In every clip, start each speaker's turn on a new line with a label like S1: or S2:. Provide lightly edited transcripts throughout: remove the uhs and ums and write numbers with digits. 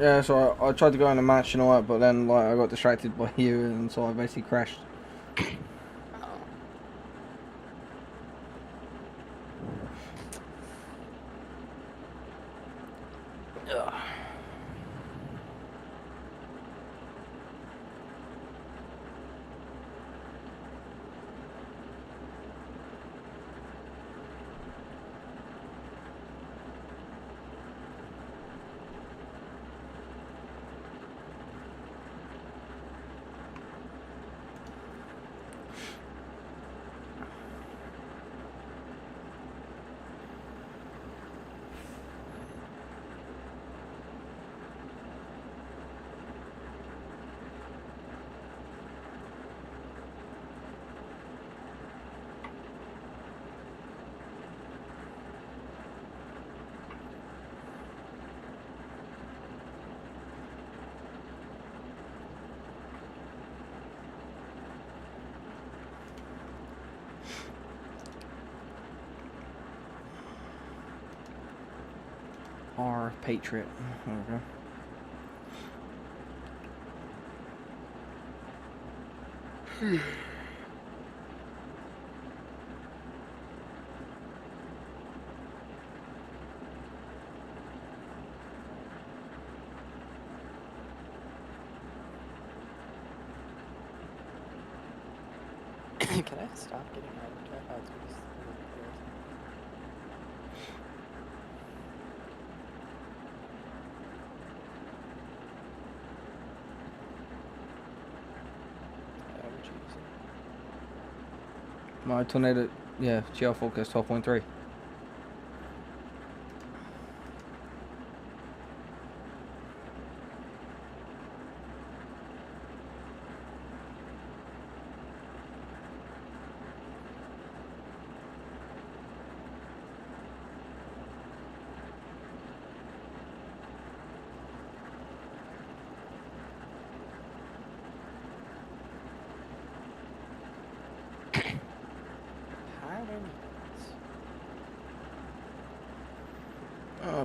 S1: Yeah, so I tried to go in a match and all that, but then like I got distracted by you, and so I basically crashed. Our Patriot. There we go.
S2: Can I stop getting advertised?
S1: My tornado, yeah, GL forecast 12.3.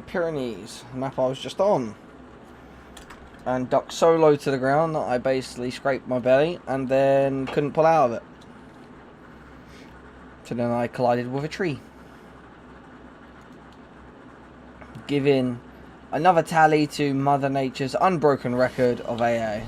S1: Pyrenees, map I was just on, and ducked so low to the ground that I basically scraped my belly and then couldn't pull out of it. So then I collided with a tree, giving another tally to Mother Nature's unbroken record of AA.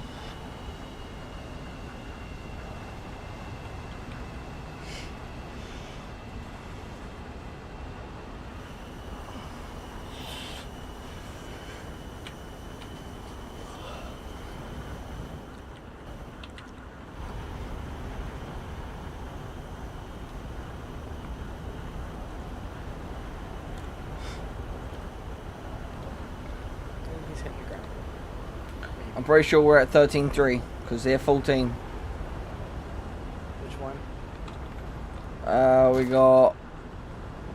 S1: I'm pretty sure we're at 13.3 because they're 14.
S2: Which one?
S1: We got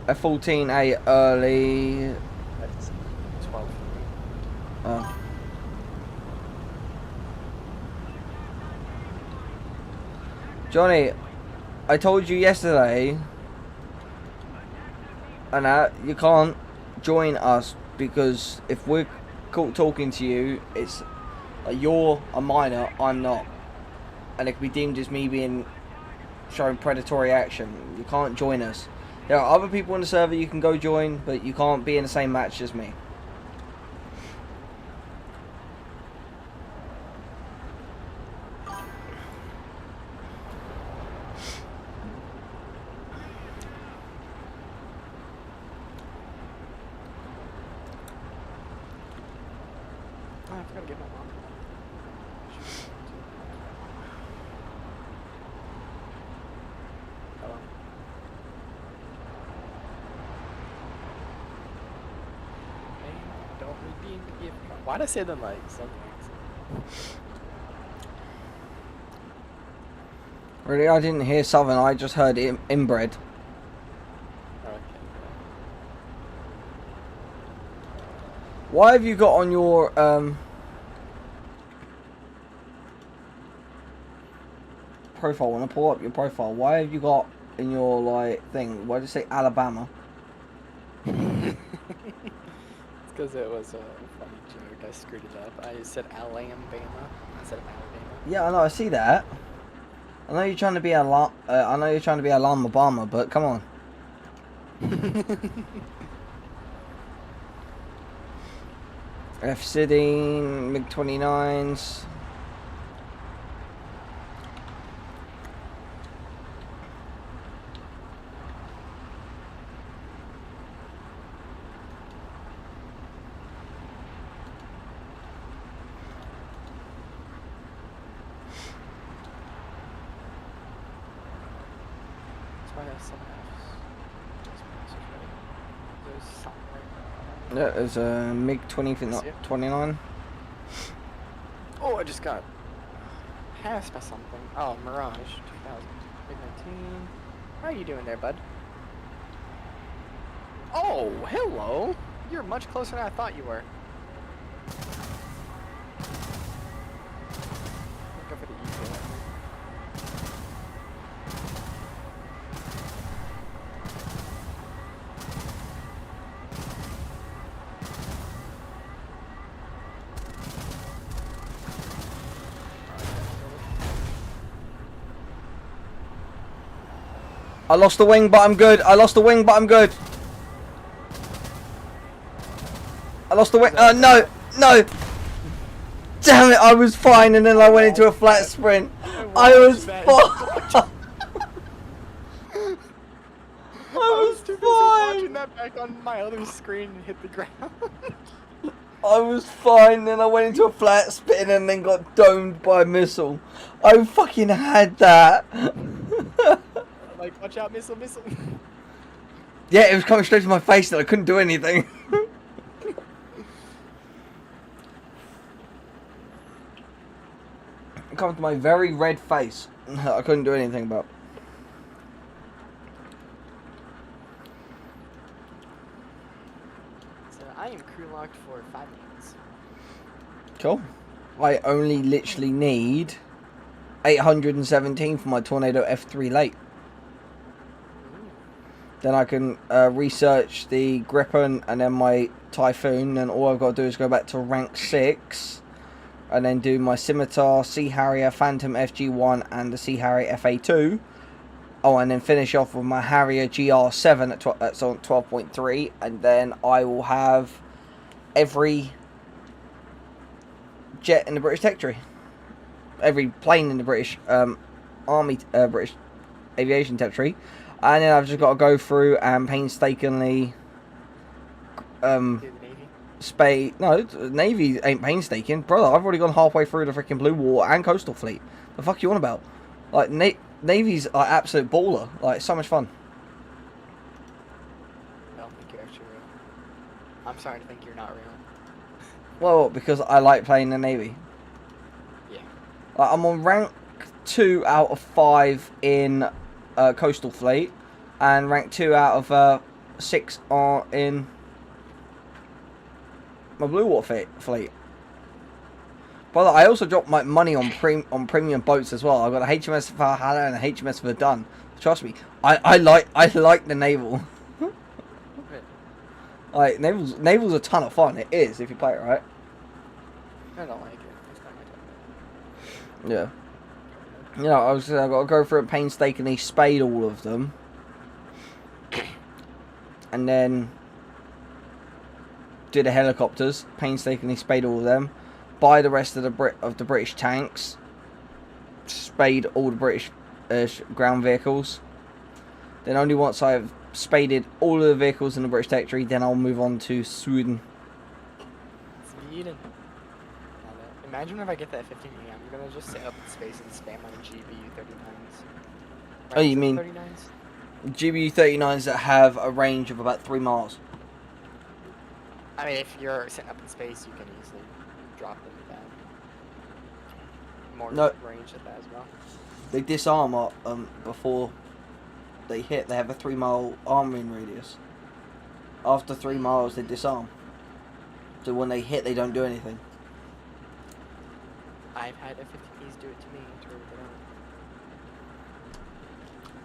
S1: a 14.8 early.
S2: That's 12.
S1: Johnny, I told you yesterday, and you can't join us because if we're caught talking to you, it's like you're a minor, I'm not, and it can be deemed as me being showing predatory action. You can't join us. There are other people in the server you can go join, but you can't be in the same match as me.
S2: Oh, I forgot to get my mom. Hello. Hey, don't redeem the gift card. Why'd I say them like something?
S1: Really, I didn't hear Southern, I just heard inbred.
S2: Okay.
S1: Why have you got on your profile, when I pull up your profile, why have you got like thing. Why did you say Alabama?
S2: It's because it was a funny joke. I screwed it up. I said Alabama instead of Alabama.
S1: Yeah, I know. I see that. I know you're trying to be I know you're trying to be Alam Obama, but come on. F-Sidine, MiG-29s. Yeah, there's a MiG-29.
S2: Oh, I just got passed by something. Oh, Mirage 2000. MiG-19. How are you doing there, bud? Oh, hello! You're much closer than I thought you were. Go for the E-kill.
S1: I lost the wing, but I'm good. I lost the wing, but I'm good. I lost the wing. No, no. Damn it! I was fine, and then I went into a flat sprint. I was fine. I was
S2: too busy
S1: fine.
S2: watching that back on my other screen and hit the ground.
S1: I was fine, then I went into a flat spin and then got domed by a missile. I fucking had that.
S2: Like, watch out, missile, missile.
S1: Yeah, it was coming straight to my face and I couldn't do anything. It comes to my very red face. I couldn't do anything about.
S2: So I am crew locked for 5 minutes.
S1: Cool. I only literally need 817 for my Tornado F3 late. Then I can research the Gripen and then my Typhoon, and all I've got to do is go back to rank 6 and then do my Scimitar, Sea Harrier, Phantom FG1 and the Sea Harrier FA2. Oh, and then finish off with my Harrier GR7 at 12.3, and then I will have every jet in the British territory. Every plane in the British Army, British Aviation territory. And then I've just got to go through and painstakingly spade. No, Navy ain't painstaking, brother. I've already gone halfway through the freaking Blue Water and Coastal Fleet. The fuck you on about? Like Navy's like absolute baller. Like so much fun.
S2: I don't think you're actually real. I'm sorry to think you're not real.
S1: Well, because I like playing the Navy.
S2: Yeah.
S1: Like, I'm on rank 2 out of 5 in Coastal Fleet, and rank 2 out of 6 are in my Blue Water Fleet. But I also dropped my money on premium boats as well. I got a HMS Valhalla and a HMS Verdun. Trust me, I like the naval. Like naval's a ton of fun. It is if you play it right.
S2: I don't like it. It's not my type.
S1: Yeah. You know, I've got to go through and painstakingly spade all of them, and then do the helicopters, painstakingly spade all of them, buy the rest of the British tanks, spade all the British ground vehicles. Then only once I've spaded all of the vehicles in the British territory, then I'll move on to Sweden.
S2: Sweden. Imagine if I get that 15 AM, I'm gonna just sit up in space and spam my GBU-39s.
S1: Oh, you mean
S2: 39s?
S1: GBU-39s that have a range of about 3 miles?
S2: I mean, if you're sitting up in space, you can easily drop them with that. More range at that as well.
S1: They disarm before they hit. They have a 3 mile arming radius. After 3 miles, they disarm. So when they hit, they don't do anything.
S2: I've had F-15Es do it to me to rip it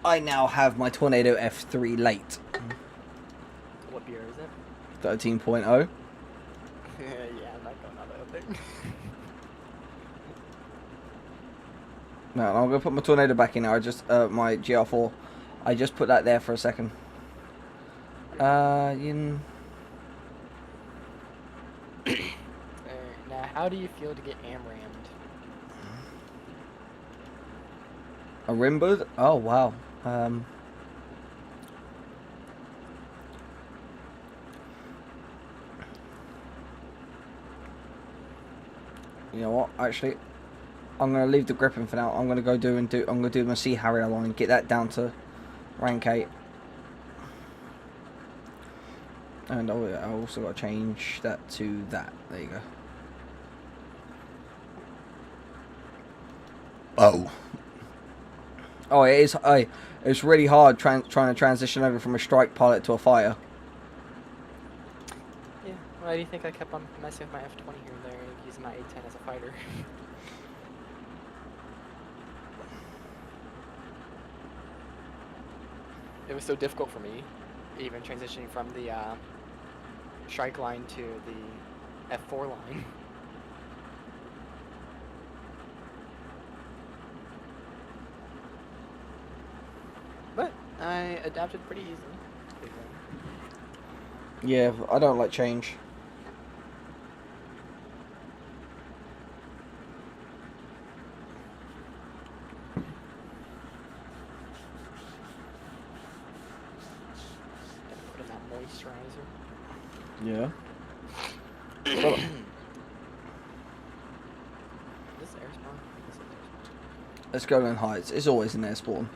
S1: I now have my Tornado F3 late.
S2: What beer is it?
S1: 13.0.
S2: Yeah, I'm not going out of there.
S1: No, I'm gonna put my Tornado back in now. I just my GR4. I just put that there for a second.
S2: Now, how do you feel to get am-rammed?
S1: A Rimbud? Oh wow. You know what? Actually, I'm gonna leave the gripping for now. I'm gonna go I'm gonna do my Sea Harrier line. Get that down to rank 8. And I also got to change that to that. There you go. Oh. Oh, it is. It's really hard trying to transition over from a strike pilot to a fighter.
S2: Yeah. Why do you think I kept on messing with my F20 here and there, using my A10 as a fighter? It was so difficult for me, even transitioning from the strike line to the F4 line. But I adapted pretty easily.
S1: Yeah, I don't like change.
S2: Put in that moisturizer.
S1: Yeah.
S2: This air spawn? This is air spawn.
S1: Let's go in heights. It's always an air spawn.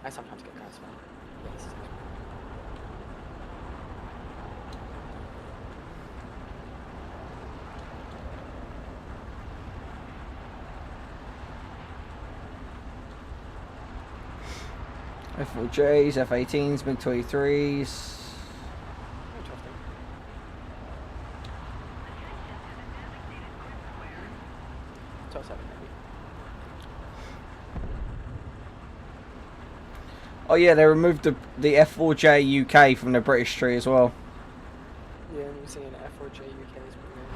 S2: I sometimes get grass spawn. Yeah, this is air spawn.
S1: F4Js, F18s, MiG-23s.
S2: Interesting. Till 7 maybe.
S1: Oh yeah, they removed the F4J UK from the British tree as well.
S2: Yeah, and you're seeing F4J UK is pretty good.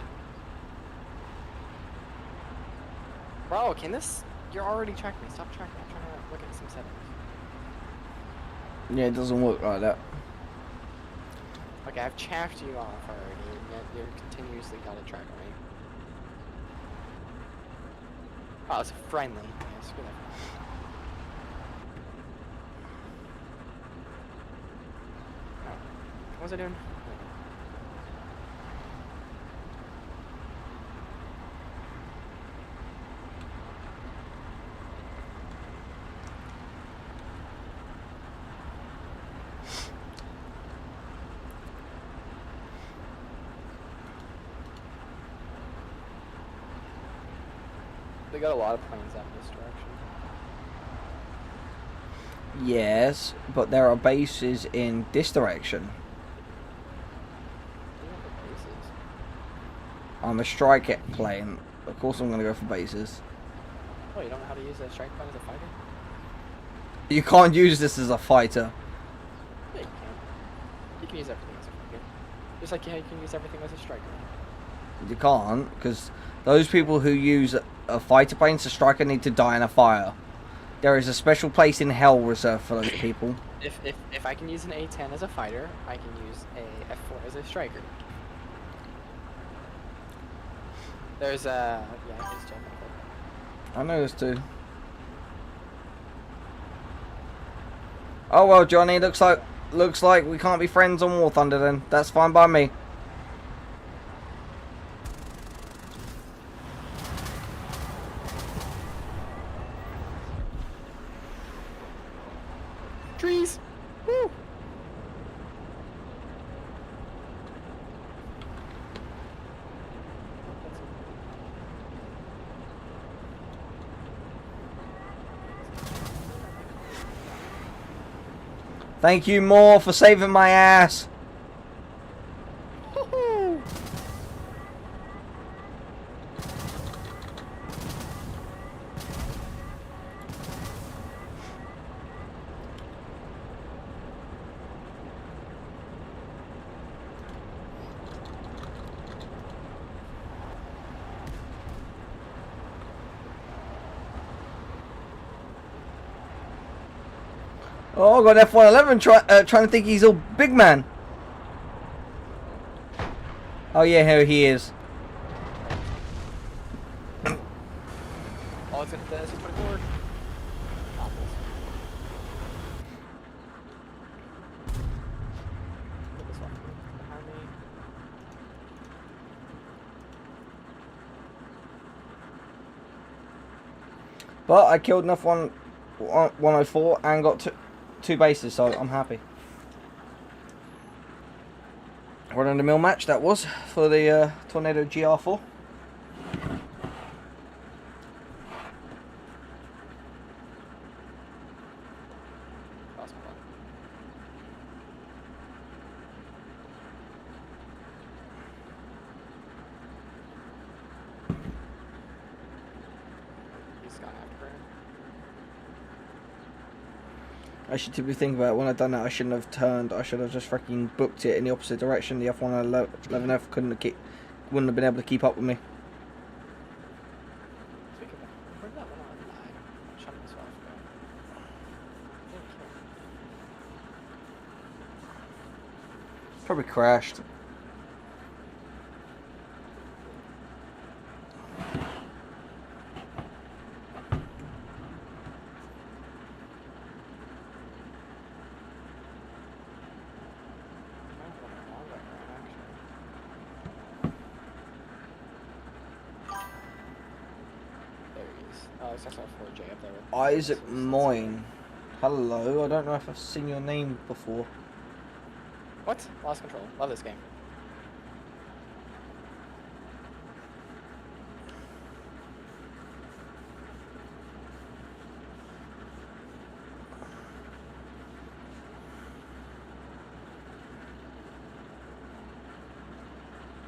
S2: Bro, can this... You're already tracking me. Stop tracking me. I'm trying to look at some settings.
S1: Yeah, it doesn't work like that.
S2: Okay, I've chaffed you off already, and yet you're continuously gotta track me. Oh, it's friendly. Yeah, screw that. Oh. What was I doing? They got a lot of planes out in this direction.
S1: Yes, but there are bases in this direction.
S2: They got the bases.
S1: I'm a strike plane. Of course I'm going to go for bases.
S2: Oh, you don't know how to use a strike plane as a fighter?
S1: You can't use this as a fighter.
S2: Yeah, you can. You can use everything as a fighter. Just like how you can use everything as a striker.
S1: You can't, because those people who use a fighter plane as a striker need to die in a fire. There is a special place in hell reserved for those people.
S2: If I can use an A10 as a fighter, I can use a F4 as a striker. There's a... Yeah, I can still make it.
S1: I know this too. Oh well, Johnny, looks like we can't be friends on War Thunder then. That's fine by me.
S2: Trees! Woo!
S1: Thank you, Moore, for saving my ass.
S2: Woohoo!
S1: Oh, I got an F111 trying to think he's all big man. Oh yeah, here he is.
S2: Oh, it's gonna hit the 624. Get this one behind me.
S1: But I killed enough 104 and got two bases, so I'm happy. Run of the mill match that was for the Tornado GR4. I should typically think about it. When I done that, I shouldn't have turned. I should have just freaking booked it in the opposite direction. The F111F wouldn't have been able to keep up with me.
S2: Where did that one on die? Shut this off.
S1: Probably crashed. Isaac Moyne. Hello, I don't know if I've seen your name before.
S2: What? Lost control. Love this game.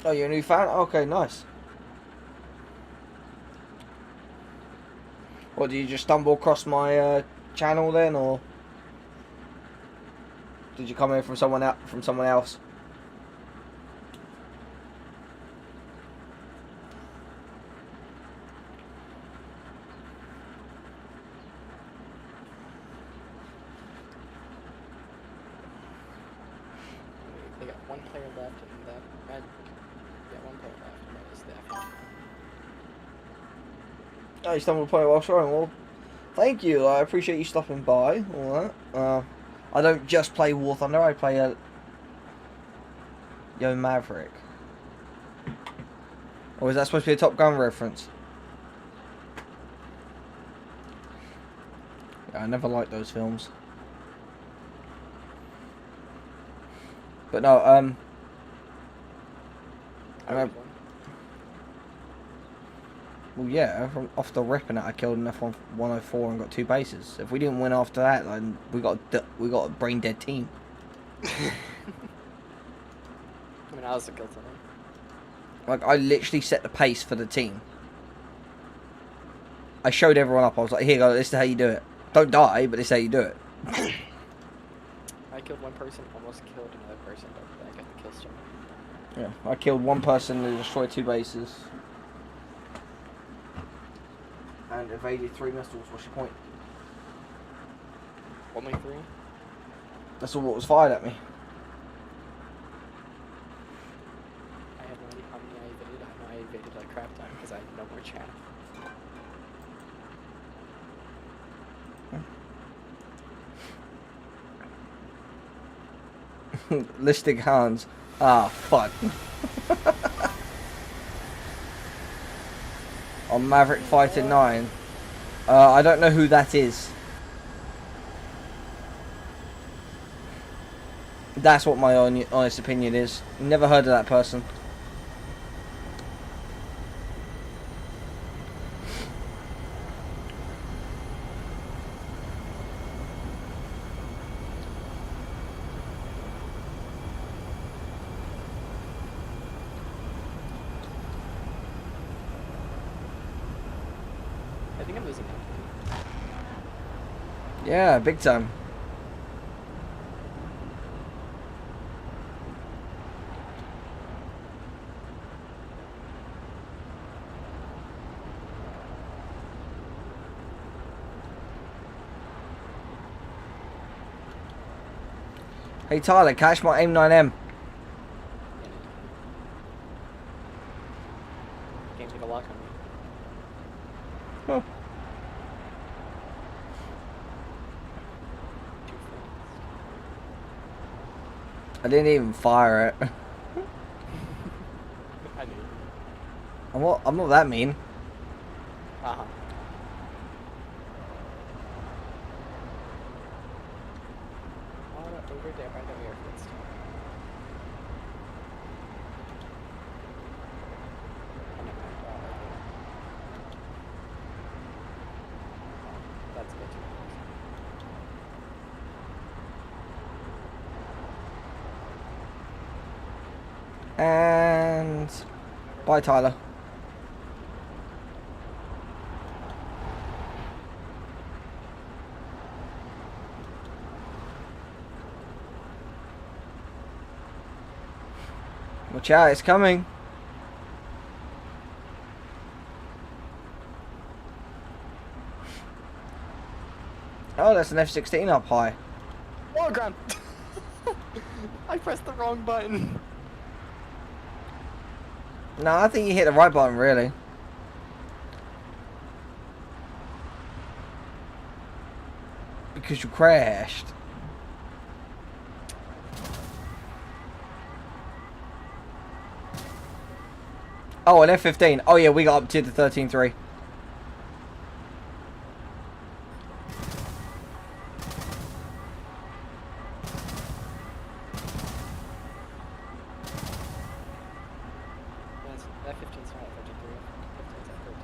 S1: Oh, you're a new fan? Okay, nice. What, did you just stumble across my channel then, or did you come in from someone else?
S2: They got one player left, and that one player left, and that is the F1.
S1: Oh, you stumbled upon it while showing. Well, thank you. I appreciate you stopping by. All that. I don't just play War Thunder. I play Yo Maverick. Or is that supposed to be a Top Gun reference? Yeah, I never liked those films. But no, well, yeah, from off the rip and I killed an F104 and got 2 bases. If we didn't win after that, then we got a brain dead team.
S2: I mean, I was a kill something.
S1: Like, I literally set the pace for the team. I showed everyone up. I was like, here you go, this is how you do it. Don't die, but this is how you do it.
S2: I killed one person, almost killed another person, but I got the kill streak.
S1: Yeah, I killed one person and destroyed 2 bases. And evaded 3 missiles. What's your point?
S2: Only 3?
S1: That's all what was fired at me.
S2: I have no idea how many I evaded. I know I evaded like crap time because I had no more chance.
S1: Listing hands. Ah, fuck. On Maverick Fighter 9. I don't know who that is. That's what my honest opinion is. Never heard of that person.
S2: I think I'm losing it.
S1: Yeah, big time. Hey Tyler, catch my aim 9M.
S2: Can't take a lock on me.
S1: Huh.
S2: Too fast.
S1: I didn't even fire it.
S2: I knew.
S1: I'm not that mean.
S2: Uh-huh. Over there by the airfield still. That's good too.
S1: And bye, Tyler. Watch out, it's coming. Oh, that's an F-16 up high.
S2: Oh, ground! I pressed the wrong button.
S1: No, I think you hit the right button, really. Because you crashed. Oh, an F-15. Oh, yeah, we got up to the 13-3.
S2: That 15's not at 33. 15's at 13.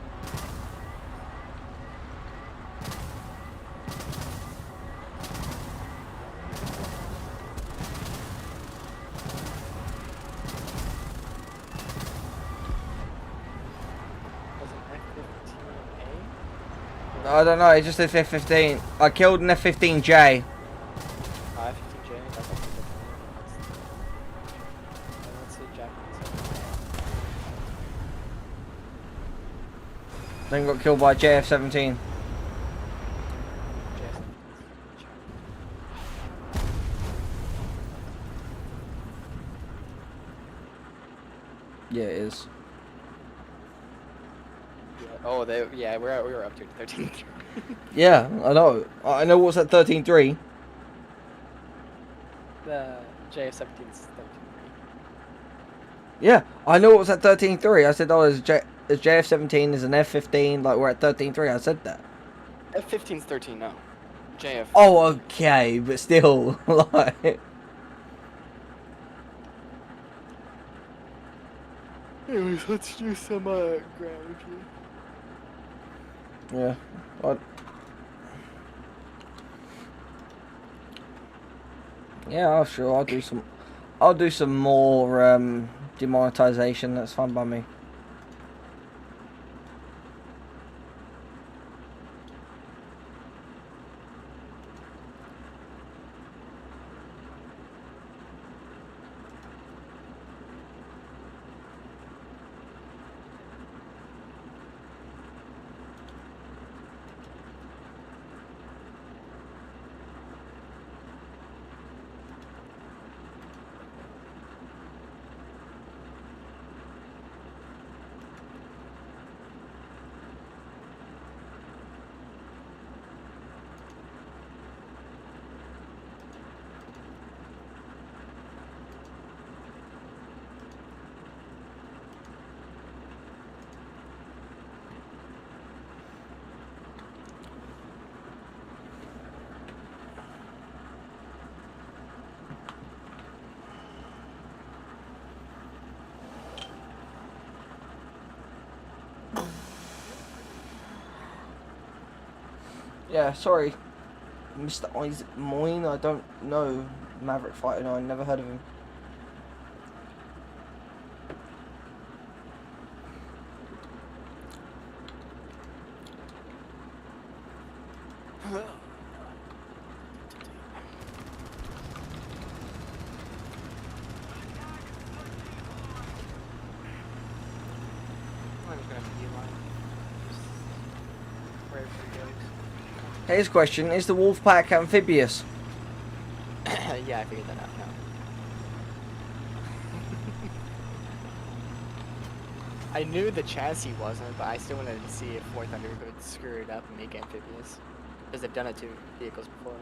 S2: Was it F-15A?
S1: I don't know, it just said F-15. I killed an F-15J.
S2: F-15J, that's actually different. Let's see Japanese.
S1: Then got killed by JF-17. Yeah, it is.
S2: Yeah. Oh, yeah, we were up to 13.
S1: Yeah, I know. I know what's at 13-3.
S2: The JF-17's 13.
S1: Yeah, I know what's at 13-3. I said, oh, there's JF-17, there's an F-15, like we're at 13-3. I said that.
S2: F-15's 13 now. JF.
S1: Oh, okay, but still, like...
S2: Anyways, let's do some ground here.
S1: Yeah. Yeah, sure. I'll do some more demonetization. That's fine by me. Yeah, sorry, Mr. Isaac Moyne. I don't know Maverick Fighter 9. Never heard of him.
S2: I'm just gonna have to beeline. Just wherever he goes.
S1: Here's a question: is the Wolfpack amphibious?
S2: Yeah, I figured that out now. I knew the chassis wasn't, but I still wanted to see if War Thunder could screw it up and make it amphibious. Because they've done it to vehicles before.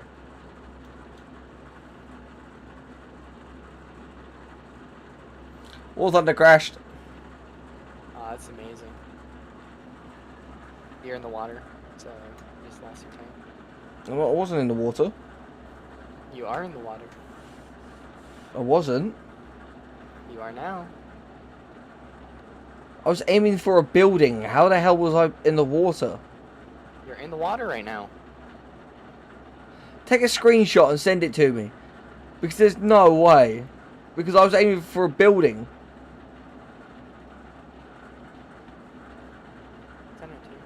S1: War Thunder crashed.
S2: Oh, that's amazing. You're in the water, so just lost your tank.
S1: Well, I wasn't in the water.
S2: You are in the water.
S1: I wasn't.
S2: You are now.
S1: I was aiming for a building. How the hell was I in the water?
S2: You're in the water right now.
S1: Take a screenshot and send it to me. Because there's no way. Because I was aiming for a building.
S2: Send it to you.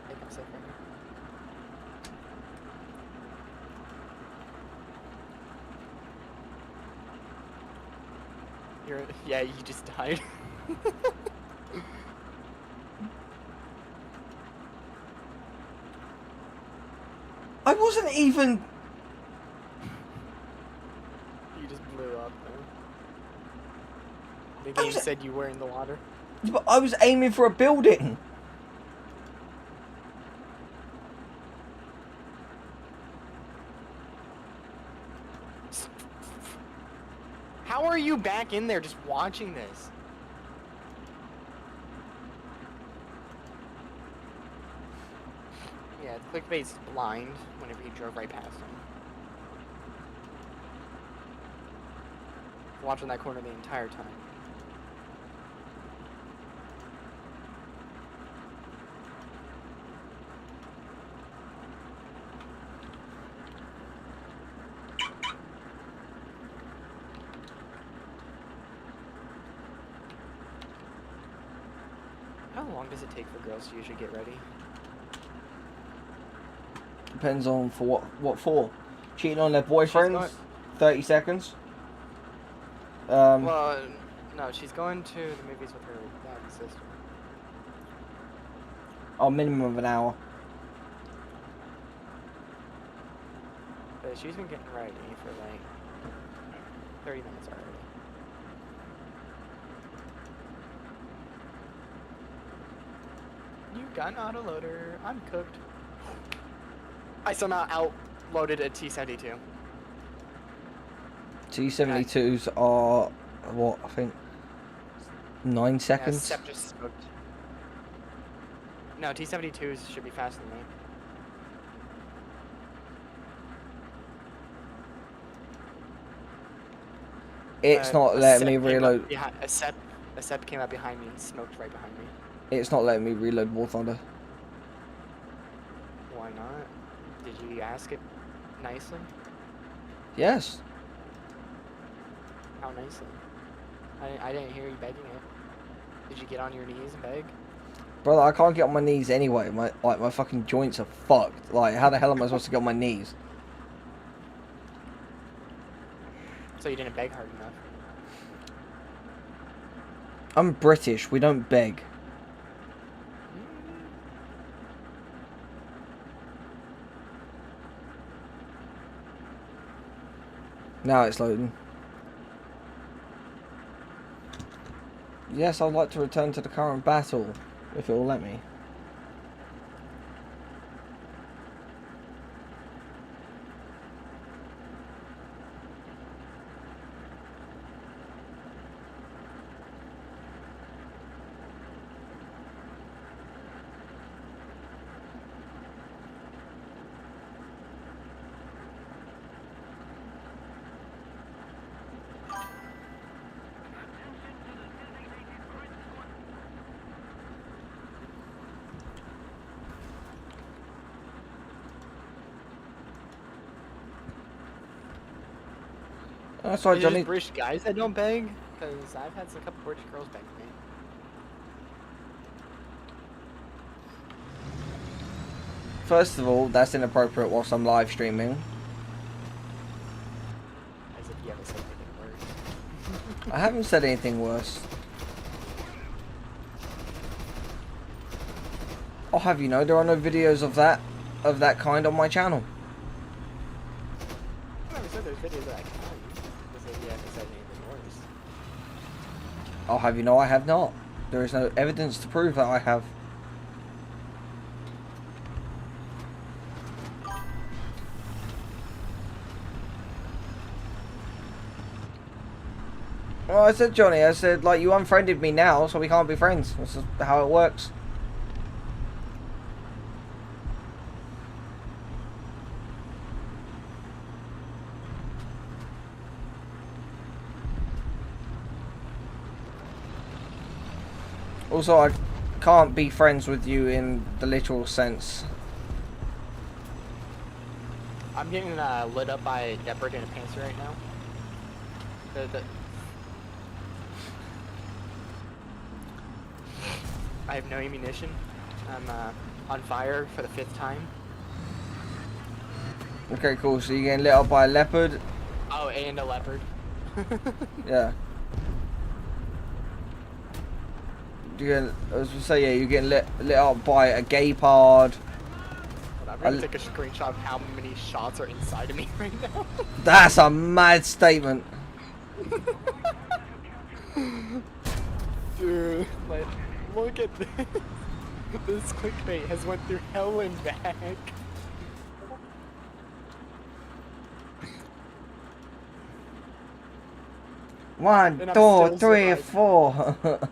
S2: Make him safe right here. Yeah, you just died.
S1: I wasn't even...
S2: You just blew up, though. The game said you were in the water.
S1: But I was aiming for a building.
S2: How are you back in there just watching this? Yeah, clickbait's blind whenever you drove right past him. Watching that corner the entire time. How long does it take for girls to usually get ready?
S1: Depends on for what for. Cheating on their boyfriends? 30 seconds.
S2: Well, no, she's going to the movies with her dad and sister.
S1: Oh, minimum of an hour.
S2: But she's been getting ready for like 30 minutes already. You got an autoloader. I'm cooked. I somehow outloaded a T-72.
S1: T-72s are, what, I think, 9 seconds?
S2: Yeah, Sep just smoked. No, T-72s should be faster than me.
S1: It's not letting me reload.
S2: A Sep came up behind me and smoked right behind me.
S1: It's not letting me reload War Thunder.
S2: Why not? Did you ask it nicely?
S1: Yes.
S2: How nicely? I didn't hear you begging it. Did you get on your knees and beg?
S1: Brother, I can't get on my knees anyway. My fucking joints are fucked. Like, how the hell am I supposed to get on my knees?
S2: So you didn't beg hard enough.
S1: I'm British. We don't beg. Now it's loading. Yes, I'd like to return to the current battle, if it will let me. That's right, Johnny.
S2: British guys that don't beg? Because I've had a couple British girls beg me.
S1: First of all, that's inappropriate whilst I'm live streaming.
S2: As if you ever said anything worse.
S1: I haven't said anything worse. I'll have you know, there are no videos of that kind on my channel.
S2: I never said there's videos that I can tell you. you haven't said anything worse.
S1: I'll have you know I have not. There is no evidence to prove that I have. Well, I said, Johnny, I said, like, you unfriended me now, so we can't be friends. That's just how it works. Also, I can't be friends with you in the literal sense.
S2: I'm getting lit up by a leopard and a panther right now. I have no ammunition. I'm on fire for the 5th time.
S1: Okay, cool. So you're getting lit up by a leopard?
S2: Oh, and a leopard.
S1: Yeah. I was gonna say, yeah, you're getting lit up by a gaypard.
S2: I'm gonna take a screenshot of how many shots are inside of me right now.
S1: That's a mad statement.
S2: Dude, like, look at this. This clickbait has went through hell and back.
S1: One,
S2: And I'm
S1: two,
S2: still
S1: three,
S2: surviving.
S1: 4.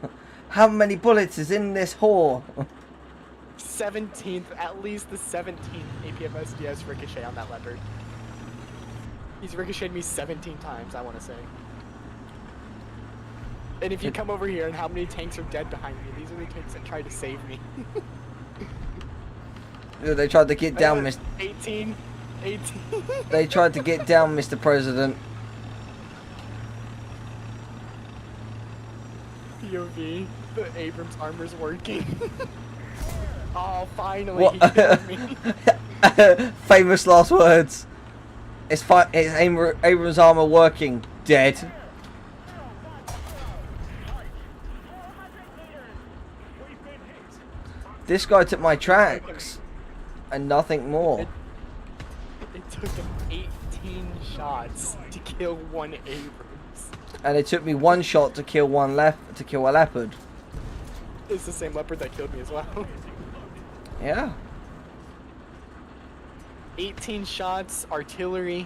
S1: How many bullets is in this whore?
S2: 17th, at least the 17th APF SDS ricochet on that leopard. He's ricocheted me 17 times, I want to say. And if you come over here and how many tanks are dead behind me, these are the tanks that tried to save me.
S1: Yeah, they tried to get down, Mr.
S2: 18.
S1: They tried to get down, Mr. President.
S2: POV, the Abrams armor's working. Oh, finally,
S1: What?
S2: he killed me.
S1: Famous last words. It's Abrams armor working. Dead. This guy took my tracks and nothing more.
S2: It took him 18 shots to kill one Abrams.
S1: And it took me 1 shot to kill a leopard.
S2: It's the same leopard that killed me as well.
S1: Yeah.
S2: 18 shots, artillery,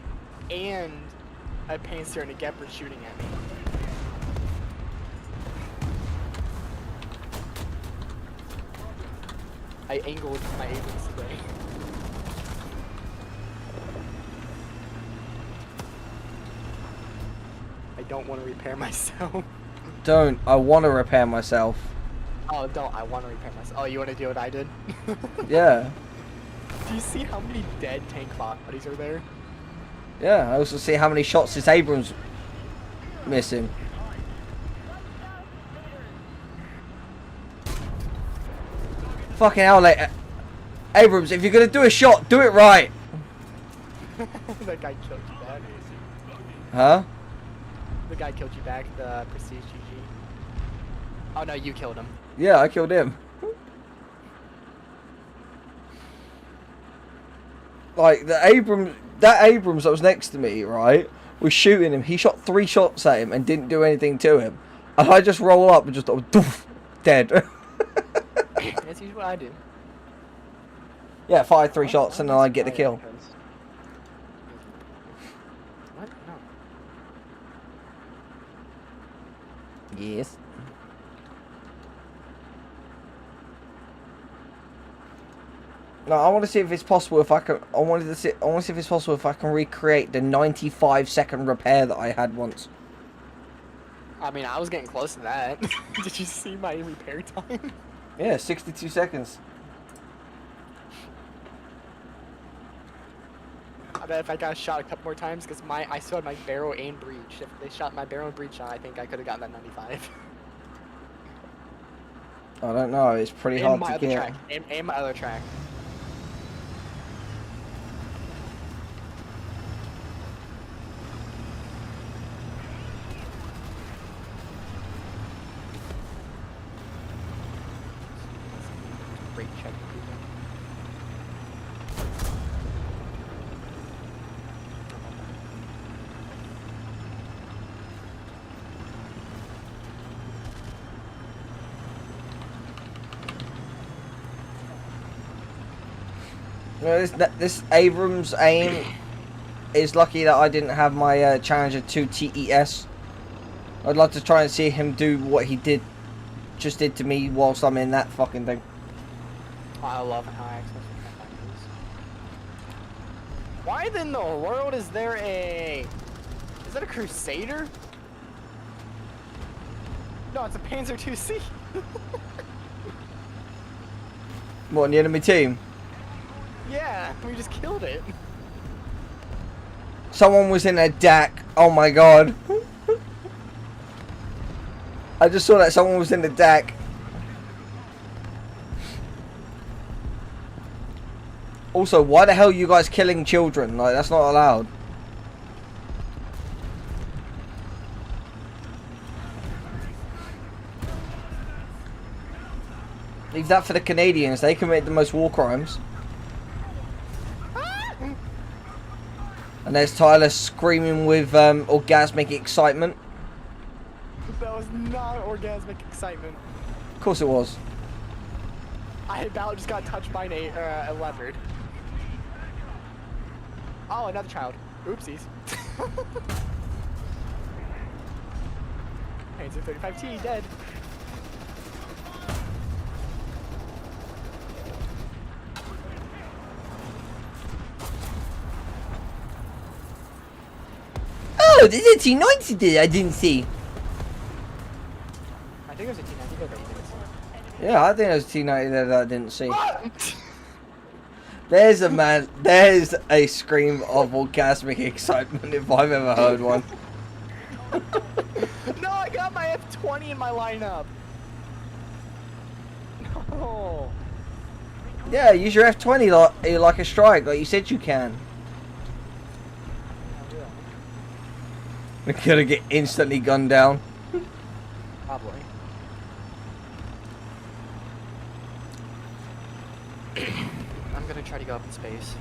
S2: and a Panzer and a Gepard shooting at me. I angled my Abrams today. I don't want to repair myself.
S1: Don't. I want to repair myself.
S2: Oh, don't. I want to repair myself. Oh, you want to do what I did?
S1: Yeah.
S2: Do you see how many dead tank bodies are there?
S1: Yeah. I also see how many shots this Abrams missing. Fucking hell, like, Abrams, if you're gonna do a shot, do it right.
S2: That guy killed you back.
S1: Huh?
S2: The guy killed you back, the Prestige GG. Oh no, you killed him.
S1: Yeah, I killed him. Like, that Abrams that was next to me, right, was shooting him. He shot 3 shots at him and didn't do anything to him. And I just roll up and just, doof, dead.
S2: That's usually what I do.
S1: Yeah, fire 3 shots and then I get the kill.
S2: What? No.
S1: Yes. No, I want to see if it's possible if I can. I want to see if it's possible if I can recreate the 95-second repair that I had once.
S2: I mean, I was getting close to that. Did you see my repair time?
S1: Yeah, 62 seconds.
S2: I bet if I got shot a couple more times, because I still had my barrel and breach. If they shot my barrel and breach on, I think I could have gotten that 95.
S1: I don't know. It's pretty
S2: And
S1: hard
S2: my
S1: to
S2: other
S1: get.
S2: track. And my other track. Brake check.
S1: You know, this Abrams aim is lucky that I didn't have my Challenger 2 TES. I'd like to try and see him do what he just did to me whilst I'm in that fucking thing.
S2: Oh, I love how I access this. Why in the world is there a... Is that a Crusader? No, it's a Panzer 2C.
S1: What, in the enemy team?
S2: Yeah, we just killed it.
S1: Someone was in a DAC. Oh my god. I just saw that someone was in the DAC. Also, why the hell are you guys killing children? Like, that's not allowed. Leave that for the Canadians. They commit the most war crimes. And there's Tyler screaming with orgasmic excitement.
S2: That was not orgasmic excitement.
S1: Of course it was.
S2: I about just got touched by a leopard. Oh, another child. Oopsies. Panzer 35T dead.
S1: Oh, there's a T90 there I didn't see.
S2: I think it was a T90 that you didn't see.
S1: Yeah, I think there's a T90 there that I didn't see. There's a man, there's a scream of orgasmic excitement if I've ever heard one.
S2: No, I got my F20 in my lineup. No.
S1: Yeah, use your F20 like a strike, like you said you can. We're gonna get instantly gunned down.
S2: Probably. I'm gonna try to go up in space.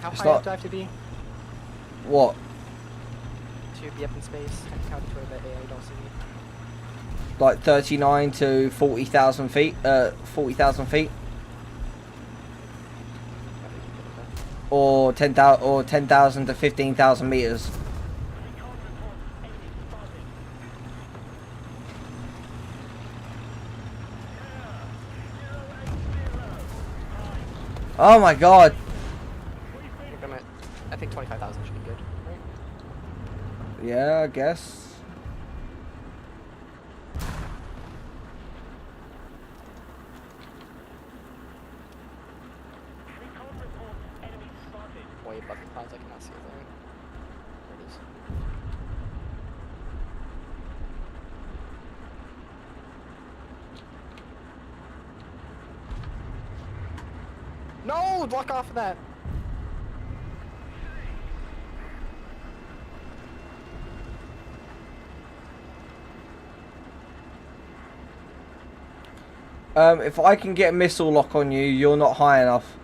S2: How high up do I have to be?
S1: What?
S2: To be up in space and count toward the AI don't see me.
S1: Like 39 to 40,000 feet? 40,000 feet? Or 10,000 to 15,000 meters. Oh my god.
S2: I think 25,000 should be good, right?
S1: Yeah, I guess.
S2: Way above the clouds, I cannot see a thing. There it is. No! Block off of that!
S1: If I can get a missile lock on you, you're not high enough.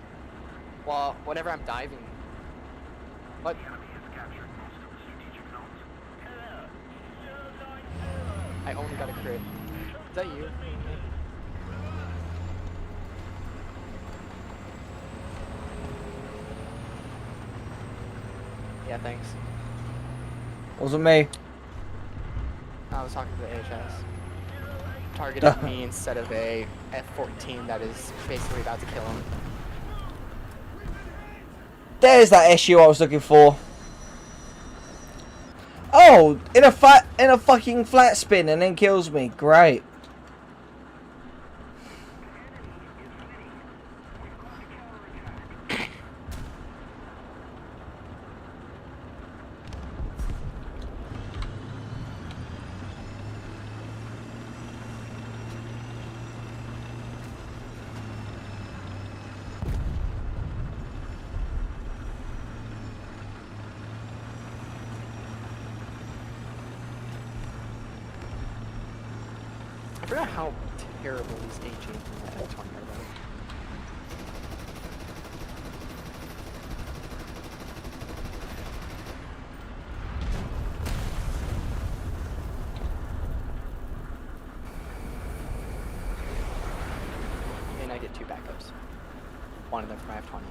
S2: Well, whenever I'm diving. What? I only got a crit. Is that you? Yeah, thanks.
S1: Wasn't me.
S2: I was talking to the AHS. Targeted me instead of a F-14 that is basically about to kill him.
S1: There's that issue I was looking for. Oh, in a fucking flat spin and then kills me. Great.
S2: I forgot how terrible these AG from the F-20 are though. And I get 2 backups. wanted them for my F20.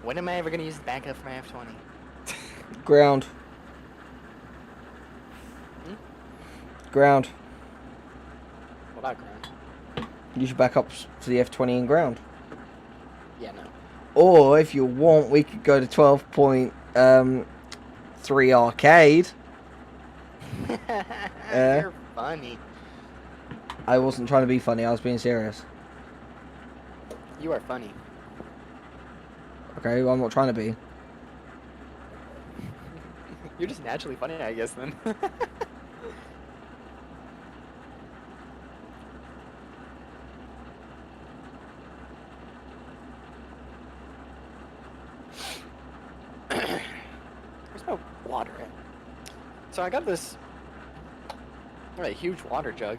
S2: When am I ever gonna use the backup for my F20?
S1: Ground.
S2: Hmm?
S1: Ground.
S2: What about ground?
S1: Use your backups for the F20 in ground.
S2: Yeah, no.
S1: Or if you want, we could go to 12.3 arcade.
S2: You're funny.
S1: I wasn't trying to be funny, I was being serious.
S2: You are funny.
S1: Okay, well, I'm not trying to be.
S2: You're just naturally funny, I guess, then. There's no water in. So I got this huge water jug.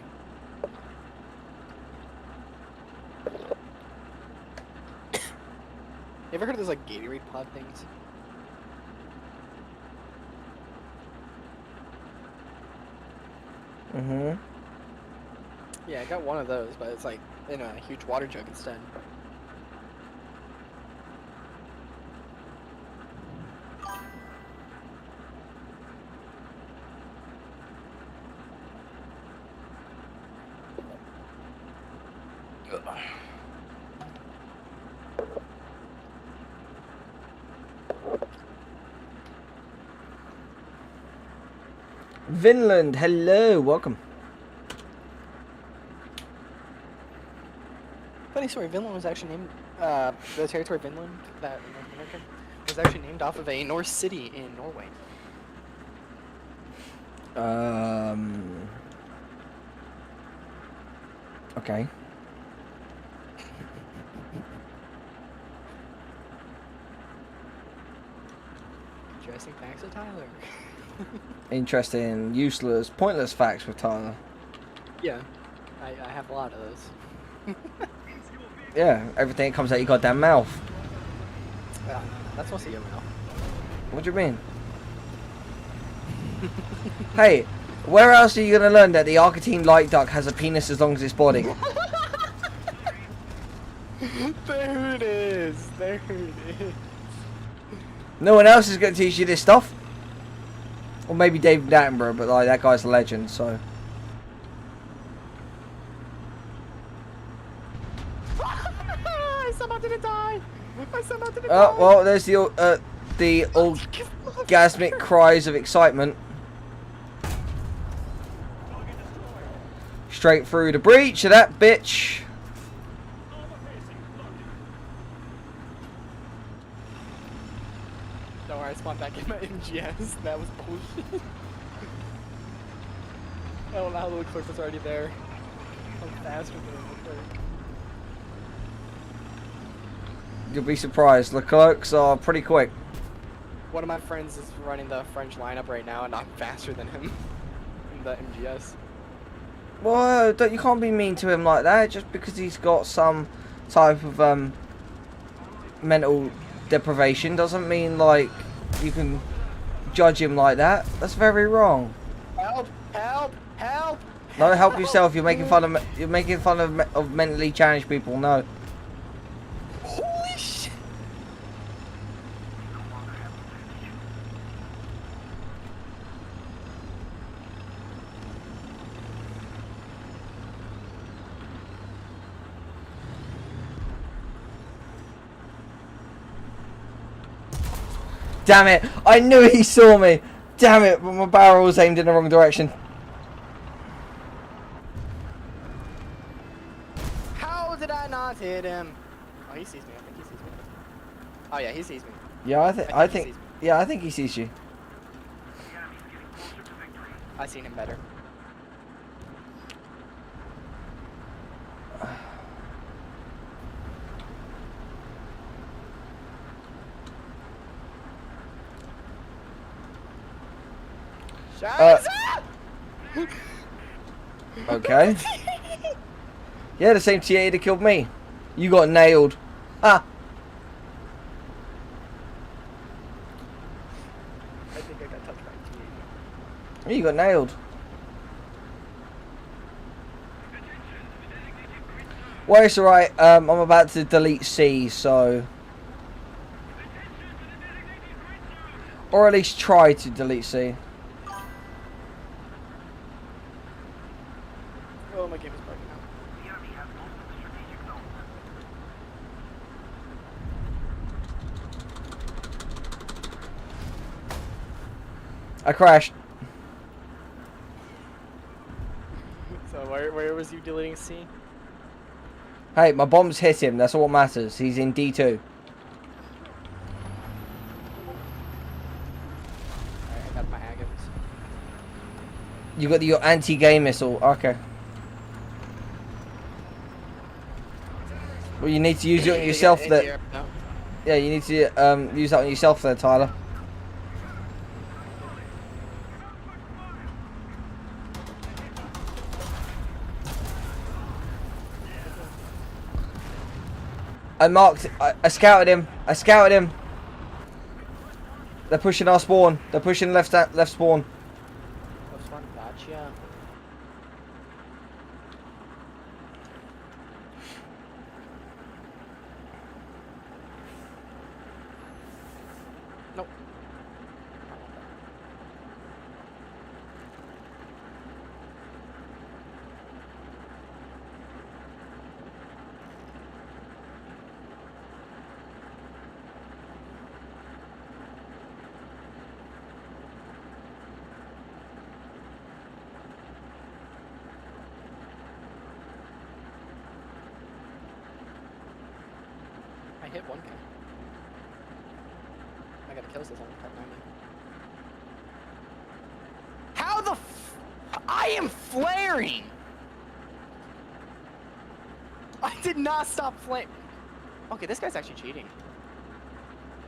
S2: You ever heard of those like Gatorade pod things?
S1: Mm-hmm.
S2: Yeah, I got one of those, but it's like in a huge water jug instead.
S1: Vinland, hello, welcome.
S2: Funny story, Vinland was actually named, the territory of Vinland, that in North America, was actually named off of a Norse city in Norway.
S1: Okay.
S2: Interesting facts of Tyler.
S1: Interesting, useless, pointless facts with Tyler.
S2: Yeah, I have a lot of those.
S1: Yeah, everything that comes out your goddamn mouth.
S2: That's mostly your mouth.
S1: What do you mean? Hey, where else are you going to learn that the Argentine light duck has a penis as long as its body?
S2: There it is. There it is.
S1: No one else is going to teach you this stuff. Or maybe David Attenborough, but like that guy's a legend, so.
S2: I somehow didn't die. I somehow didn't die.
S1: Oh, well, there's the orgasmic cries of excitement. Straight through the breach of that bitch.
S2: Don't worry, I spawned back in my MGS. That was bullshit. I don't know how the Leclerc was already there. I'm faster than Leclerc.
S1: You'll be surprised. Leclercs are pretty quick.
S2: One of my friends is running the French lineup right now, and I'm faster than him in the MGS.
S1: Well, you can't be mean to him like that just because he's got some type of mental deprivation doesn't mean like you can judge him like that. That's very wrong.
S2: Help! Help! Help!
S1: No, help yourself. You're making fun of mentally challenged people. No.
S2: Holy shit!
S1: Damn it! I knew he saw me. Damn it! But my barrel was aimed in the wrong direction.
S2: How did I not hit him? Oh, he sees me. I think he sees me. Oh yeah, he sees me.
S1: Yeah, I think
S2: he sees me.
S1: yeah, I think he sees you.
S2: I seen him better.
S1: Okay. Yeah, the same TA that killed me. You got nailed. Ah.
S2: I think I got touched by a TA.
S1: You got nailed. Well, it's alright. I'm about to delete C, so... Or at least try to delete C.
S2: Oh, my game is bugging out.
S1: I crashed.
S2: So where was you deleting C?
S1: Hey, my bombs hit him. That's all that matters. He's in D2.
S2: Alright, I got my agons.
S1: You got your anti-gay missile. Okay. Well, you need to use it on yourself. That. Yeah, you need to use that on yourself there, Tyler. I marked. I scouted him. I scouted him. They're pushing our spawn. They're pushing left spawn.
S2: Left spawn, gotcha. Nope. I hit one guy. I gotta kill this on top 90. How the f- I am flaring! I did not stop flaring. Okay, this guy's actually cheating.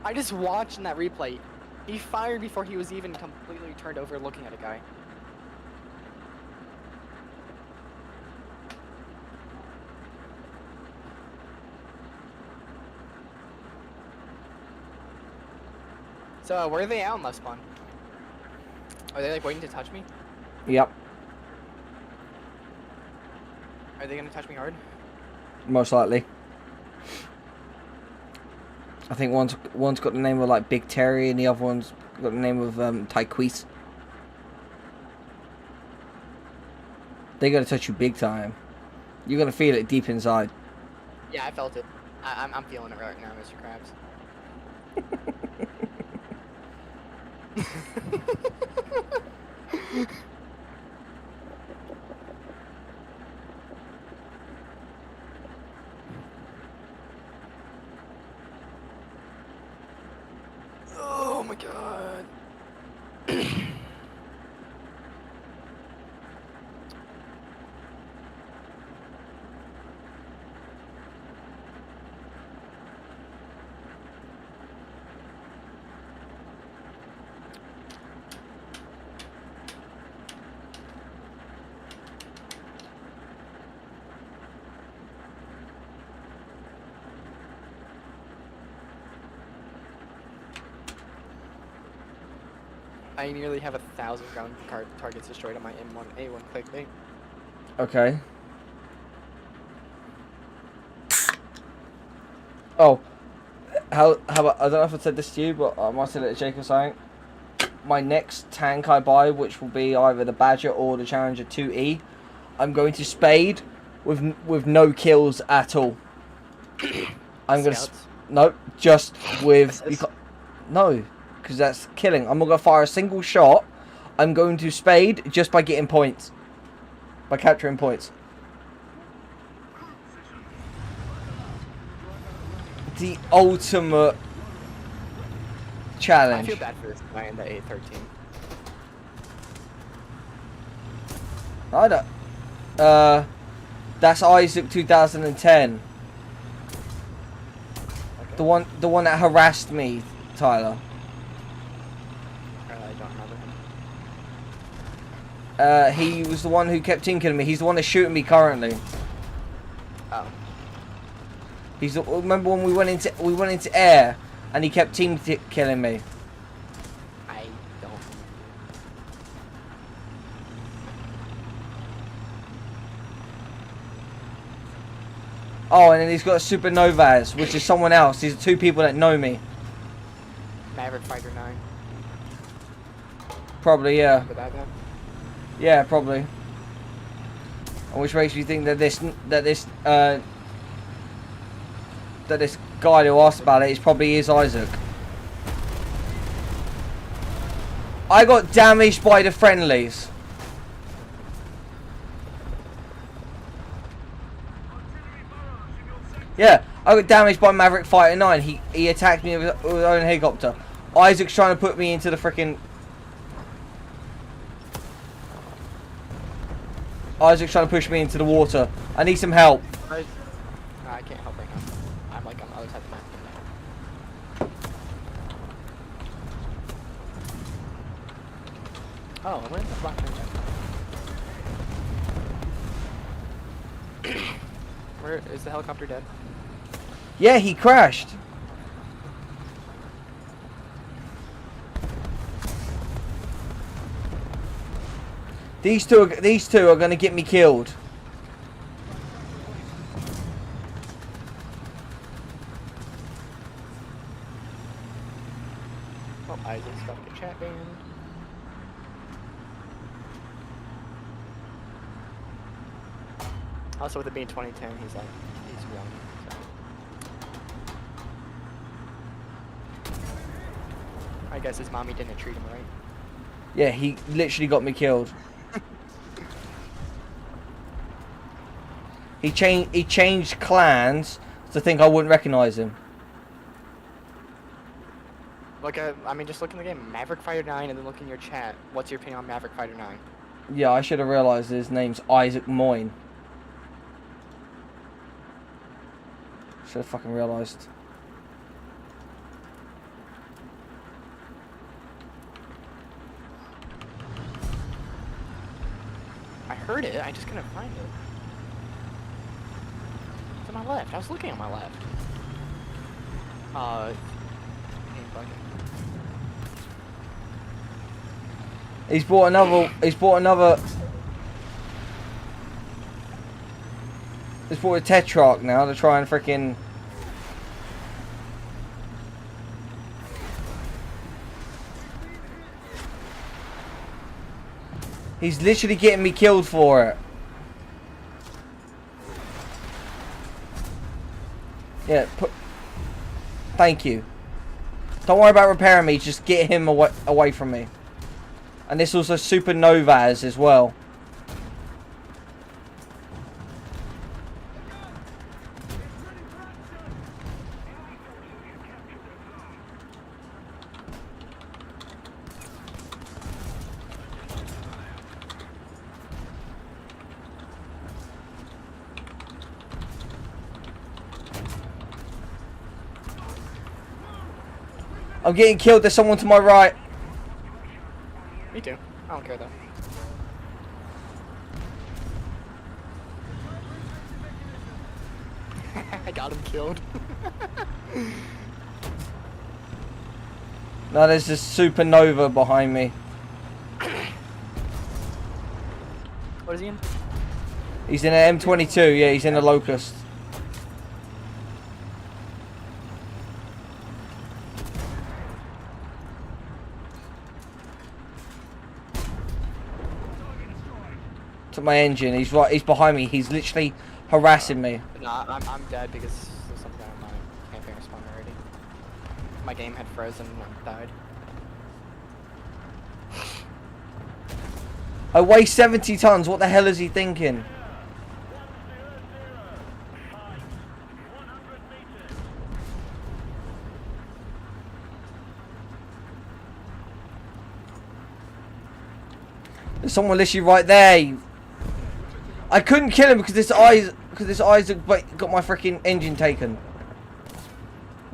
S2: I just watched in that replay. He fired before he was even completely turned over looking at a guy. So, where are they out in left spawn? Are they like waiting to touch me?
S1: Yep.
S2: Are they gonna touch me hard?
S1: Most likely. I think one's got the name of like Big Terry and the other one's got the name of Tyquise. They're gonna touch you big time. You're gonna feel it deep inside.
S2: Yeah, I felt it. I'm feeling it right now, Mr. Krabs. Oh my god. I nearly have 1,000 ground targets destroyed on my M1A1 clickbait.
S1: Okay. Oh, how about, I don't know if I said this to you, but I might say it to Jake or something. My next tank I buy, which will be either the Badger or the Challenger 2E, I'm going to spade with no kills at all. I'm gonna no, just with no, because that's killing. I'm not gonna fire a single shot. I'm going to spade just by getting points, by capturing points. The ultimate challenge.
S2: I feel bad for this guy in the A13.
S1: I don't. That's Isaac 2010.
S2: Okay.
S1: The one that harassed me, Tyler.
S2: I don't remember him.
S1: He was the one who kept tinking me. He's the one that's shooting me currently.
S2: Oh.
S1: He's the, remember when we went into air and he kept killing me.
S2: I don't.
S1: Oh, and then he's got a Supernovas, which is someone else. These are two people that know me.
S2: Maverick Fighter 9.
S1: Probably, yeah.
S2: Remember that guy?
S1: Yeah, probably. Which makes me think that this guy who asked about it is probably Isaac. I got damaged by the friendlies. Yeah, I got damaged by Maverick Fighter 9. He attacked me with his own helicopter. Isaac's trying to put me into the frickin'... Isaac's trying to push me into the water. I need some help.
S2: No, I can't help right now. I'm like on the other side of the map. Oh, when the fuck? Where is the helicopter dead?
S1: Yeah, he crashed. These two are gonna get me killed.
S2: Oh, Isaac's got the chat banned. Also, with it being 2010, he's young. So. I guess his mommy didn't treat him right.
S1: Yeah, he literally got me killed. He changed clans to think I wouldn't recognize him.
S2: Look at, I mean, just look in the game, Maverick Fighter 9, and then look in your chat. What's your opinion on Maverick Fighter 9?
S1: Yeah, I should have realized his name's Isaac Moyne. Should have fucking realized.
S2: I heard it, I just couldn't find it. It's on my left, I was looking on my left.
S1: He's bought another. He's bought a Tetrarch now to try and frickin'. He's literally getting me killed for it. Yeah, thank you. Don't worry about repairing me, just get him away from me. And this also Supernovas as well. I'm getting killed. There's someone to my right.
S2: Me too. I don't care though. I got him killed.
S1: No, there's this Supernova behind me.
S2: What is he in?
S1: He's in an M22. Yeah, he's in a Locust. To my engine. He's right. He's behind me. He's literally harassing me.
S2: Nah, I'm dead because there's something on my camping respawn already. My game had frozen and died.
S1: I weigh 70 tons. What the hell is he thinking? There's someone literally right there. I couldn't kill him because this Isaac got my freaking engine taken.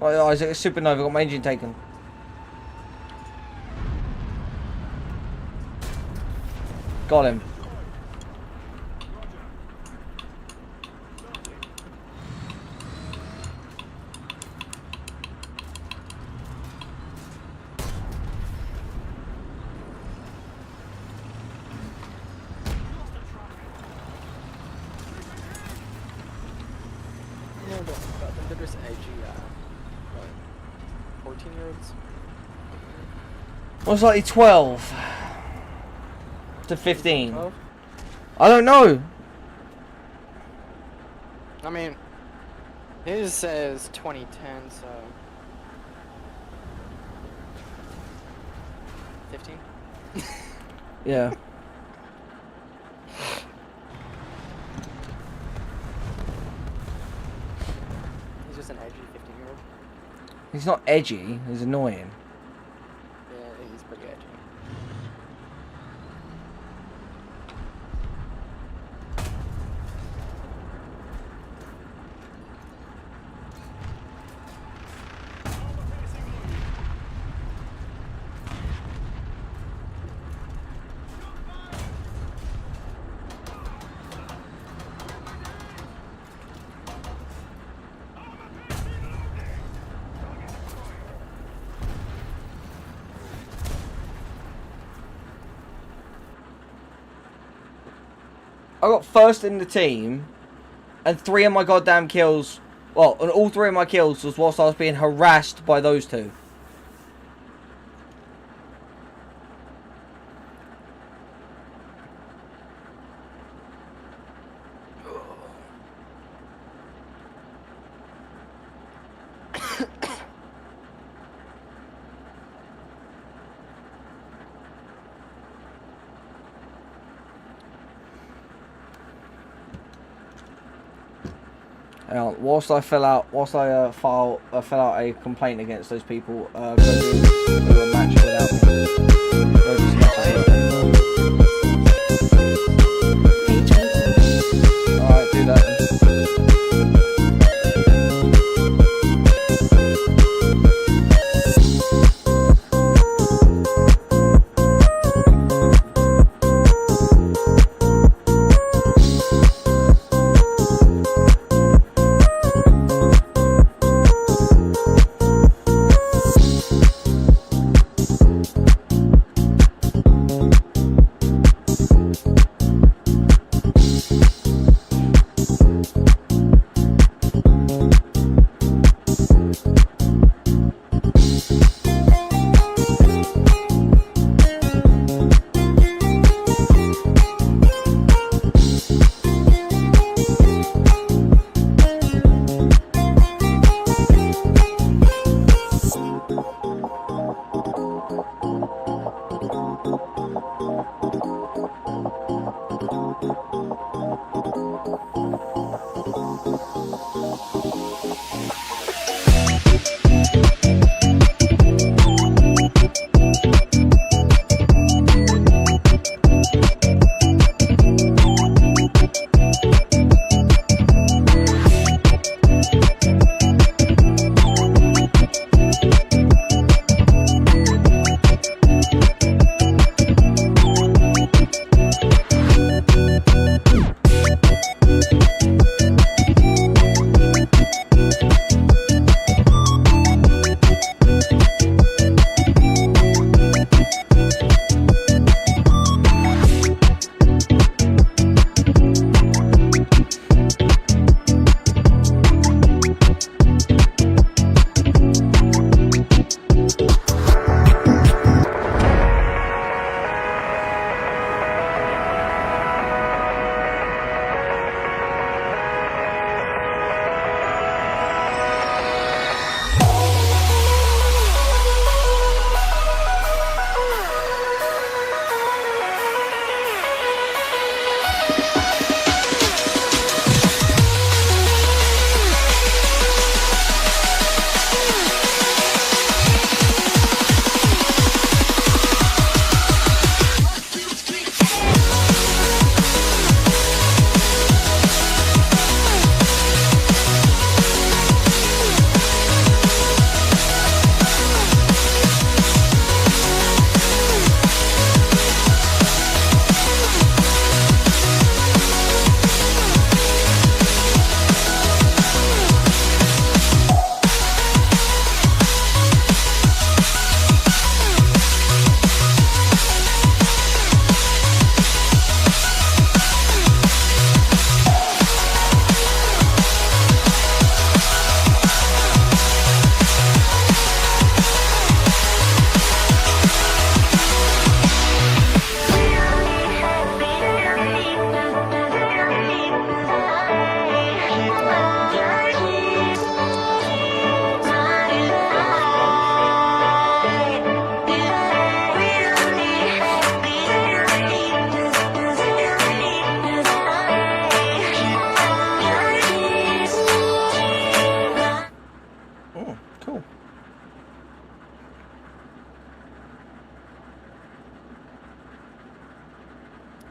S1: Isaac Supernova got my engine taken. Got him.
S2: there's edgy, what, 14-year-olds?
S1: Most likely 12 to 15.
S2: 12?
S1: I don't know.
S2: I mean, his says 2010, so 15.
S1: Yeah.
S2: He's just an edgy 15-year-old.
S1: He's not edgy. He's annoying.
S2: Yeah, he's pretty edgy.
S1: I got first in the team, and 3 of my goddamn kills, well, and all 3 of my kills was whilst I was being harassed by those 2. Whilst I fill out a complaint against those people, go do a match without me. Go do some matches without me. Alright, do that then.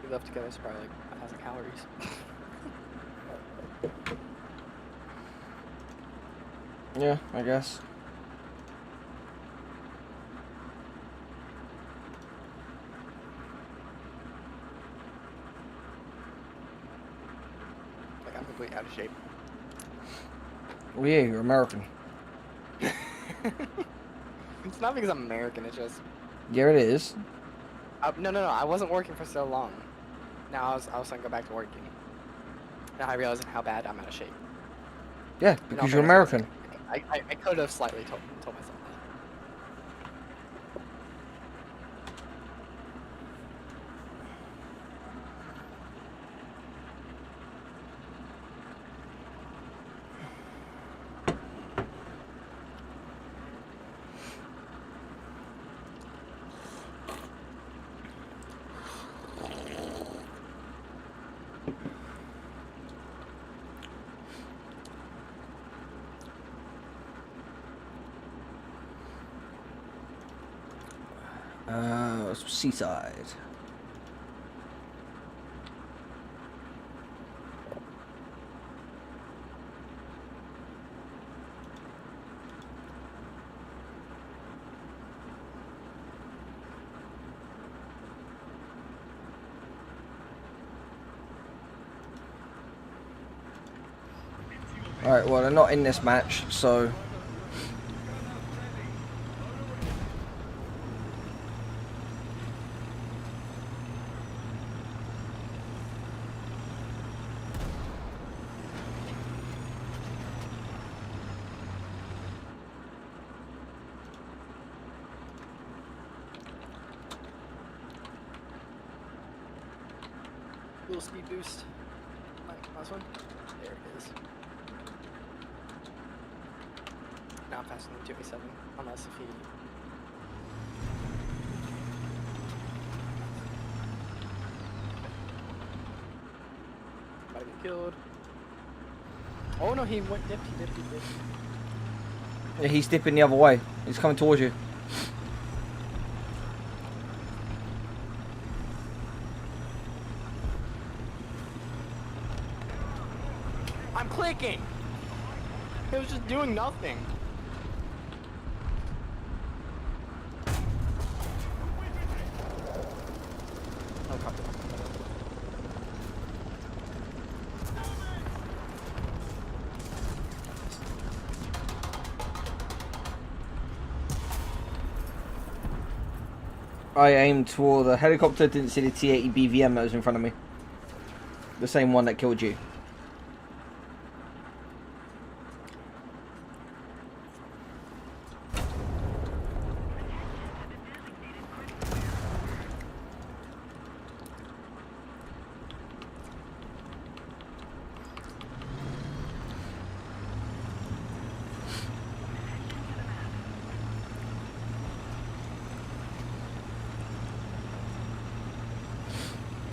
S2: We left together, it's probably like 1,000 calories.
S1: Yeah, I guess.
S2: Like, I'm completely out of shape.
S1: Well, yeah, you're American.
S2: It's not because I'm American, it's just...
S1: Yeah, it is.
S2: No, I wasn't working for so long. Now I was gonna go back to working. Now I realize how bad I'm out of shape.
S1: Yeah, because you're American.
S2: I could have slightly told myself that.
S1: Seaside. Alright, well, they're not in this match, so...
S2: Little speed boost. Last one. There it is. Now I'm faster than 287, unless if he... About to get killed. Oh no, he went dipped, he dipped.
S1: Yeah, he's dipping the other way. He's coming towards you.
S2: I'm clicking! It was just doing nothing. Oh, copy.
S1: I aimed for the helicopter, didn't see the T-80 BVM that was in front of me. The same one that killed you.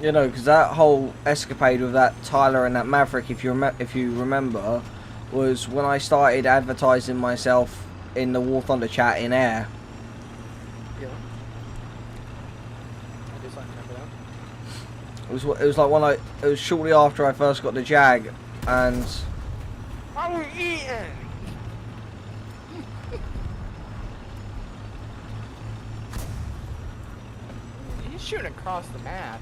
S1: You know, because that whole escapade with that Tyler and that Maverick, if you remember, was when I started advertising myself in the War Thunder chat in air.
S2: Yeah. I just like remember that.
S1: It was like when it was shortly after I first got the Jag, and
S2: I'm eating. He's shooting across the map.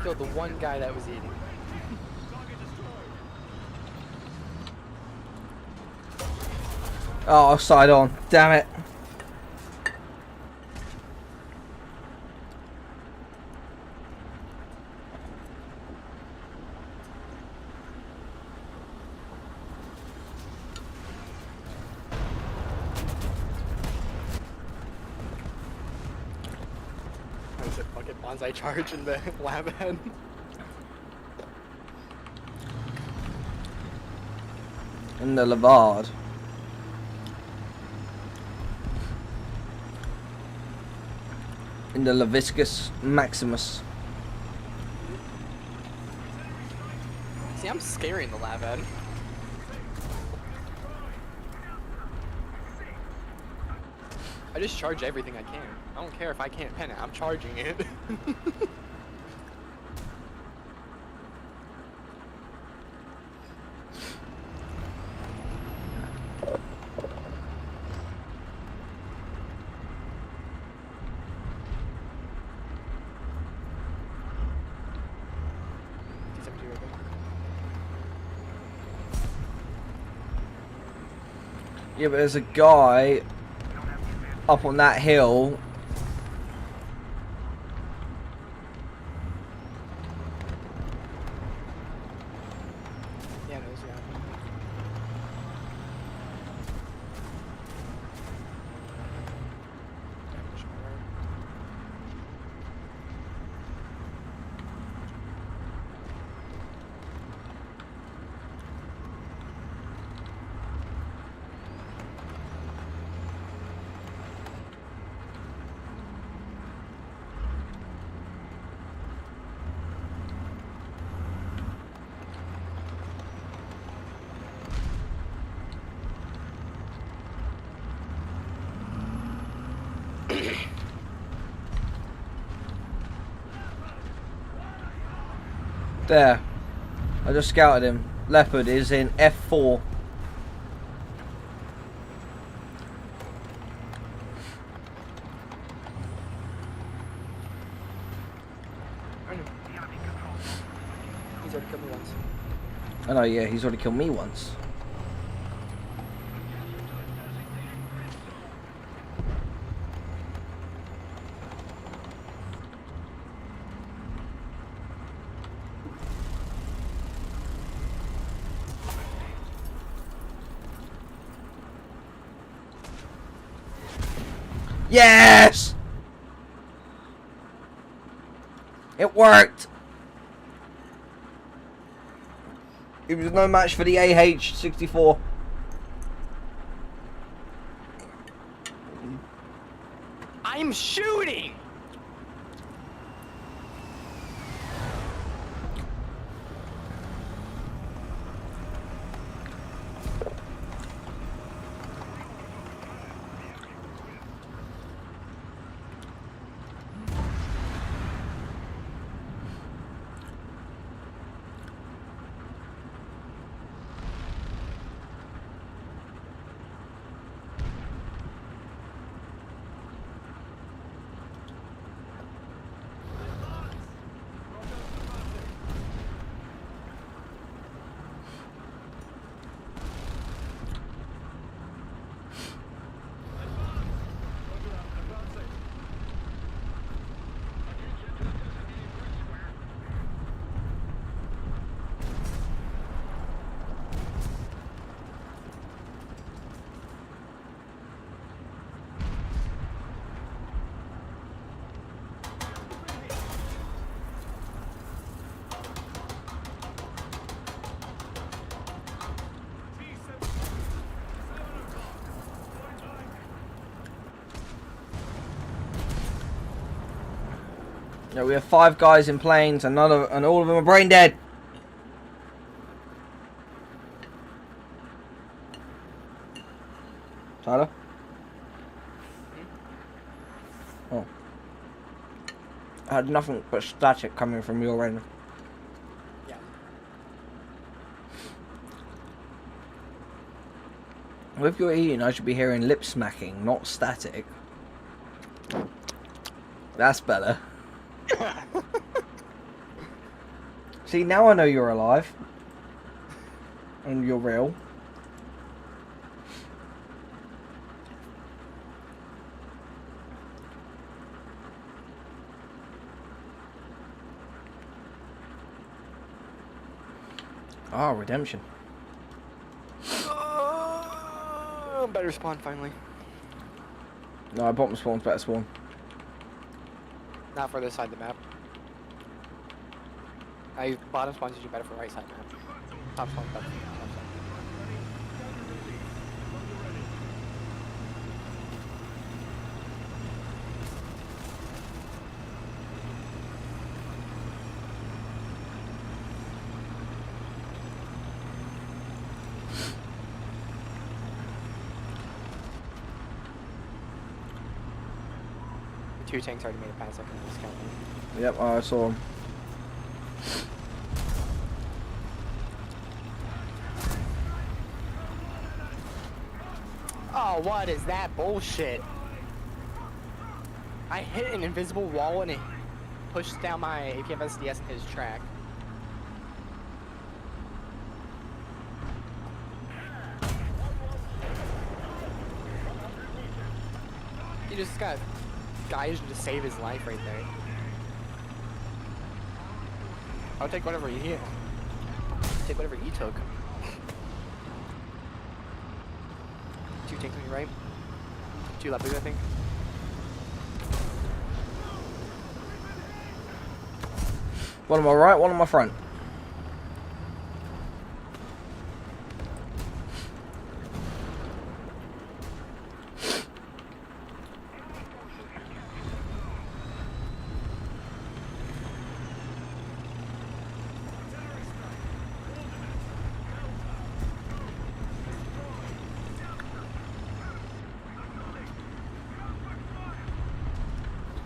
S2: Killed the one guy that was eating.
S1: oh, side on, damn it.
S2: I was a fucking bonsai charge in the lab head.
S1: In the Lavard. in the Leviscus Maximus.
S2: See, I'm scaring the lab head. I just charge everything I can. I don't care if I can't pen it. I'm charging it.
S1: Yeah, but there's a guy up on that hill.
S2: Yeah, it is, yeah.
S1: There. I just scouted him. Leopard is in F4.
S2: I know. He's already killed me once.
S1: I know, yeah, he's already killed me once. Yes! It worked! It was no match for the AH-64.
S2: I'm shooting!
S1: Yeah, we have 5 guys in planes and and all of them are brain dead. Tyler? Oh. I had nothing but static coming from your end.
S2: Yeah.
S1: With your eating, I should be hearing lip smacking, not static. That's better. See, now I know you're alive. And you're real. Ah, redemption.
S2: Better spawn finally.
S1: No, bottom spawn's better spawn.
S2: Not for this side of the map. Bottom spawn's usually better for right side map. Top spawn's better for top side. 2 tanks already made it past. I can discount them.
S1: Yep, I saw him.
S2: Oh, what is that bullshit? I hit an invisible wall and it pushed down my APFSDS in his track. He just got guys to save his life right there. I'll take whatever you hear. Take whatever he took. 2 tanks on your right. 2 left, I think.
S1: One on my right, one on my front.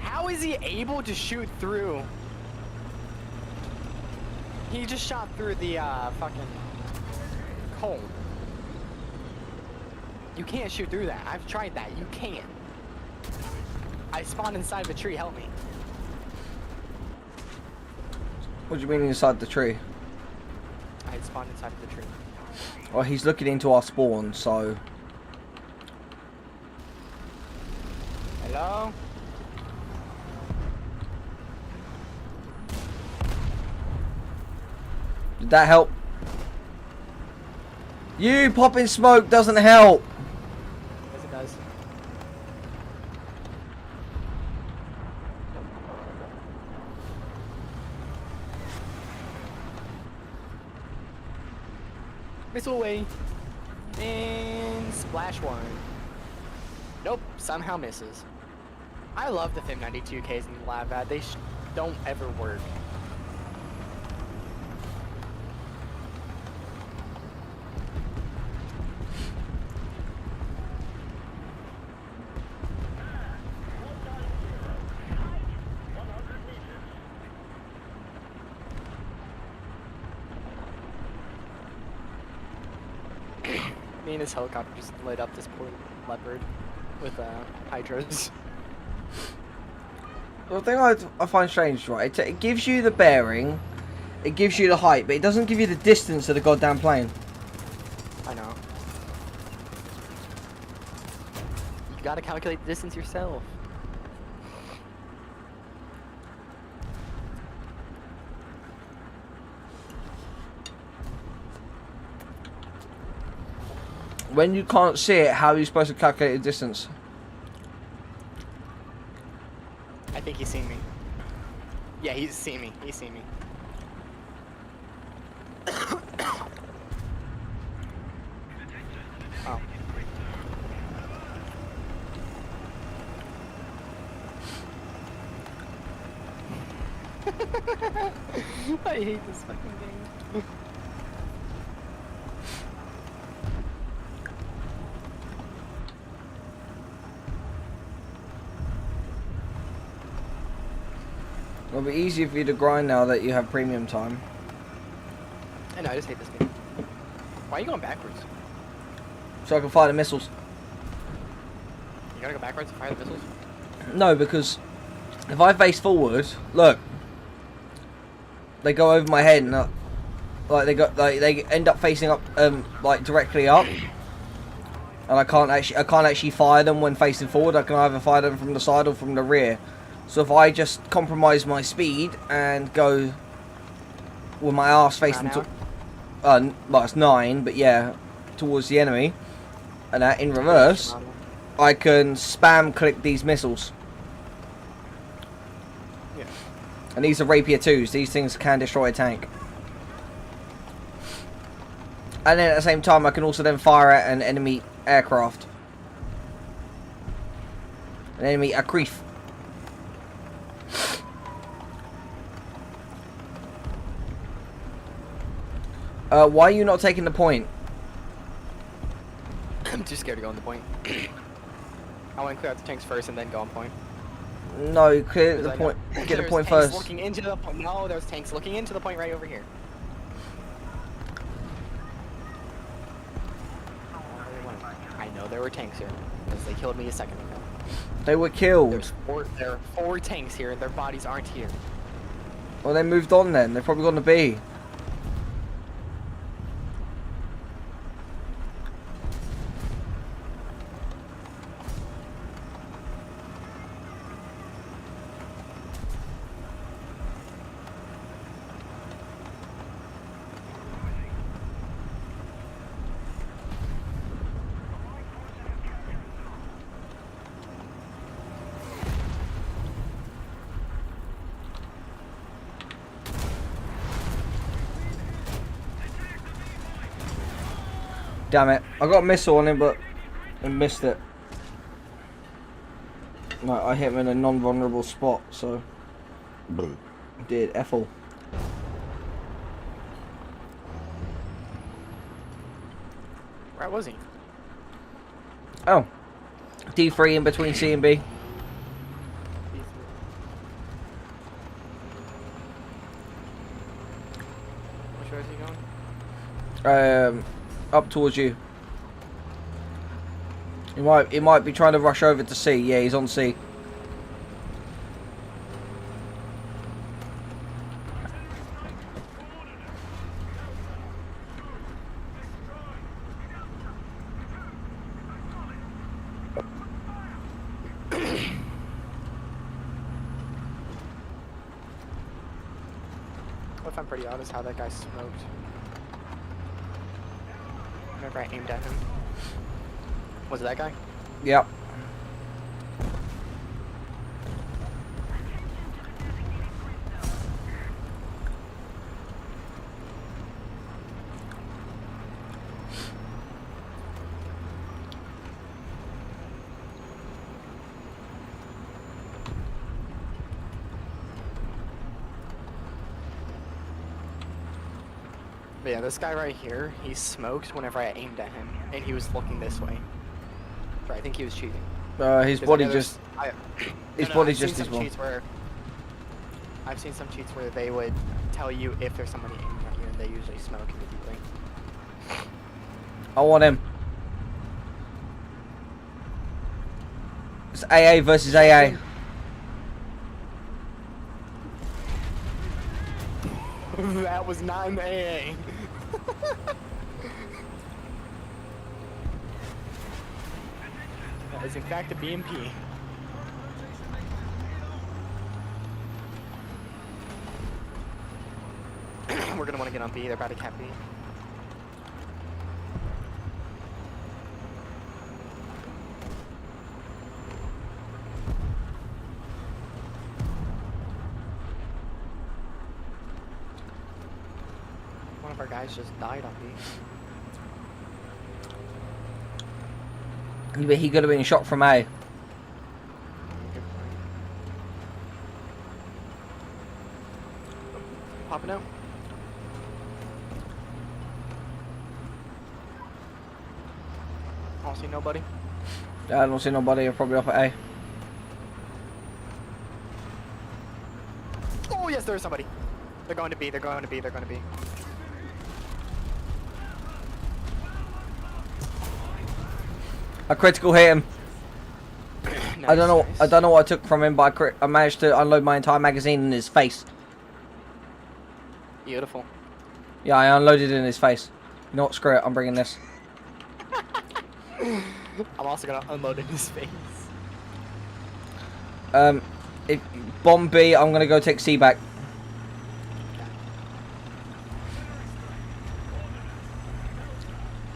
S2: How is he able to shoot through? He just shot through the fucking cone. You can't shoot through that. I've tried that. You can't. I spawned inside of a tree. Help me.
S1: What do you mean inside the tree?
S2: I spawned inside of the tree.
S1: Well, he's looking into our spawn, so...
S2: Hello?
S1: Did that help? You popping smoke doesn't help.
S2: Yes, it does. Missile away. And splash one. Nope, somehow misses. I love the FIM92Ks in the lab ad. They don't ever work. Me and this helicopter just lit up this poor leopard with hydros.
S1: The thing I find strange, right? It gives you the bearing, it gives you the height, but it doesn't give you the distance of the goddamn plane.
S2: I know. You gotta calculate the distance yourself.
S1: When you can't see it, how are you supposed to calculate the distance?
S2: I think he's seen me. Yeah, he's seen me. He's seen me. Oh. I hate this fucking game.
S1: It'll be easier for you to grind now that you have premium time.
S2: I know, I just hate this game. Why are you going backwards?
S1: So I can fire the missiles.
S2: You gotta go backwards to fire the missiles?
S1: No, because if I face forward, look, they go over my head and they end up facing up, like directly up, and I can't actually fire them when facing forward. I can either fire them from the side or from the rear. So if I just compromise my speed and go with my arse facing to, well, it's 9, but yeah, towards the enemy, and that in reverse, I can spam click these missiles.
S2: Yeah.
S1: And these are Rapier 2s. These things can destroy a tank. And then at the same time, I can also then fire at an enemy aircraft. An enemy aircraft. Why are you not taking the point?
S2: I'm too scared to go on the point. I want to clear out the tanks first and then go on point.
S1: No, clear the point. Get the
S2: There's
S1: point
S2: tanks
S1: first.
S2: looking into the point. No, there's tanks looking into the point right over here. I know there were tanks here because they killed me a second ago.
S1: They were killed.
S2: There are 4 tanks here and their bodies aren't here.
S1: Well, they moved on then. They're probably going to be. Damn it. I got a missile on him, but I missed it. No, I hit him in a non-vulnerable spot, so... Did Ethel.
S2: Where was he?
S1: Oh. D3 in between C and B.
S2: Which way is he going?
S1: Up towards you. He might be trying to rush over to C. Yeah, he's on C.
S2: What if I'm pretty honest how that guy smoked? Whenever I aimed at him. Was it that guy?
S1: Yep.
S2: But yeah, this guy right here, he smoked whenever I aimed at him, and he was looking this way. So I think he was cheating.
S1: His body just... His body's just as well.
S2: I've seen some cheats where they would tell you if there's somebody aiming at you, and they usually smoke immediately.
S1: I want him. It's AA versus AA.
S2: That was not an AA. That is in fact a BMP. We're gonna want to get on B. They're about to cap B. One of our guys just died on B.
S1: He could have been shot from A.
S2: Popping out. I don't see nobody.
S1: I don't see nobody. You're probably up at A.
S2: Oh yes, there is somebody. They're going to B. They're going to B. They're going to B.
S1: I critical hit him.
S2: Nice,
S1: I don't know.
S2: nice.
S1: I don't know what I took from him, but I managed to unload my entire magazine in his face.
S2: Beautiful.
S1: Yeah, I unloaded it in his face. You know what? Screw it. I'm bringing this.
S2: I'm also gonna unload in his face.
S1: If bomb B, I'm gonna go take C back.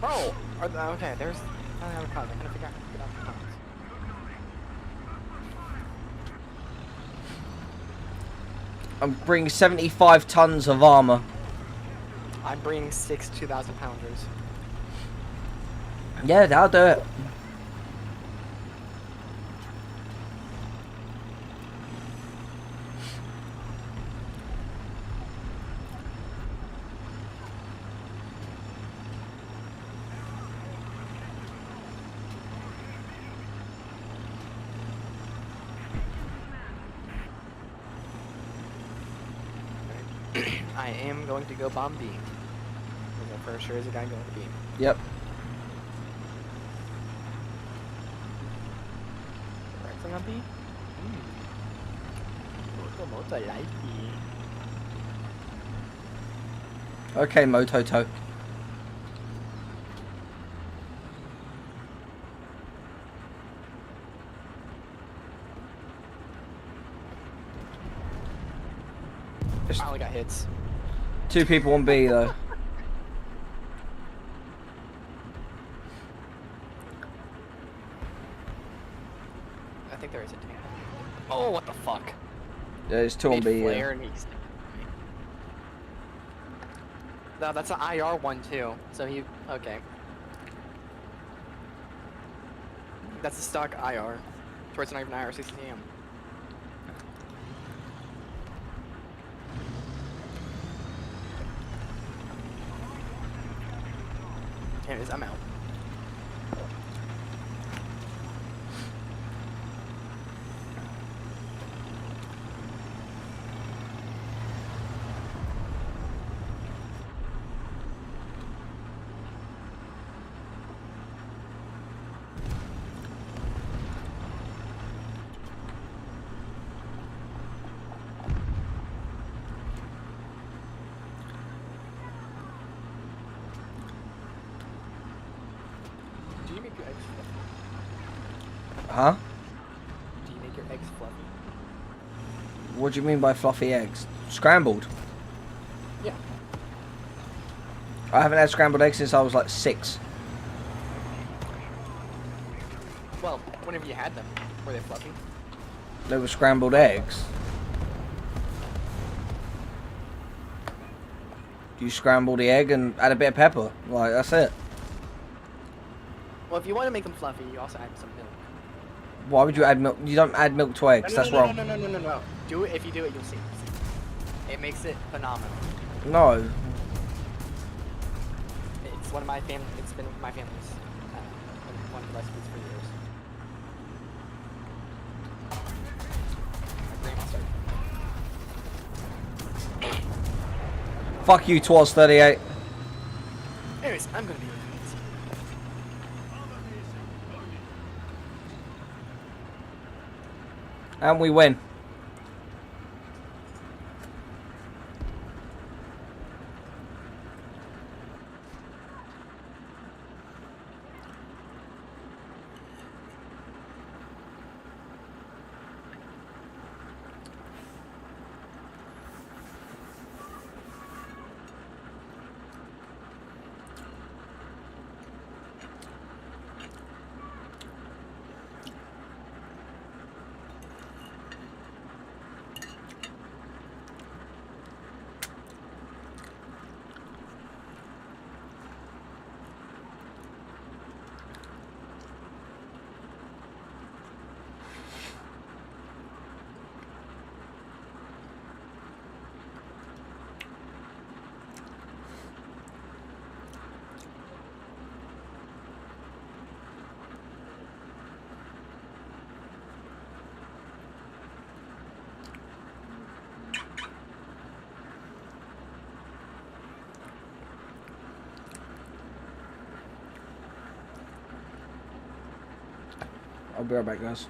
S2: Bro, okay, there's. I don't have a problem. I'm gonna figure out how to get off the cons.
S1: I'm bringing 75 tons of armor.
S2: I'm bringing 6 2,000-pounders.
S1: Yeah, that'll do it.
S2: I am going to go bomb B. Because there for sure is a guy going to B.
S1: Yep.
S2: Directly on B? Moto like B.
S1: Okay, Mototo.
S2: Finally got hits.
S1: 2 people on B though.
S2: I think there is a tank. Oh, what the fuck?
S1: Yeah, it's 2 on B.
S2: Flare and he's... No, that's an IR one too. So he... Okay. That's a stock IR. Towards not even IR 60 AM. Anyways, I'm out. Do you make your eggs fluffy?
S1: Huh?
S2: Do you make your eggs fluffy?
S1: What do you mean by fluffy eggs? Scrambled?
S2: Yeah.
S1: I haven't had scrambled eggs since I was like 6.
S2: Well, whenever you had them, were they fluffy?
S1: They were scrambled eggs. You scramble the egg and add a bit of pepper. Like, that's it.
S2: Well, if you want to make them fluffy, you also add some milk.
S1: Why would you add milk? You don't add milk to eggs. That's wrong.
S2: No. Do it. If you do it, you'll see. It makes it phenomenal.
S1: No.
S2: It's one of my family. It's been my family's one of the recipes for years. My grandma started.
S1: Fuck you, Twas 38.
S2: Anyways, I'm gonna be.
S1: And we win. I'll be right back, guys.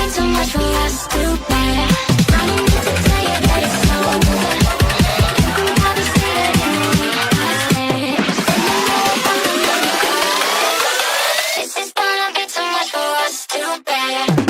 S3: be too much for us to bear. I don't need to tell you that it's over. You can probably see it in the way I stare. This is gonna be too much for us to bear.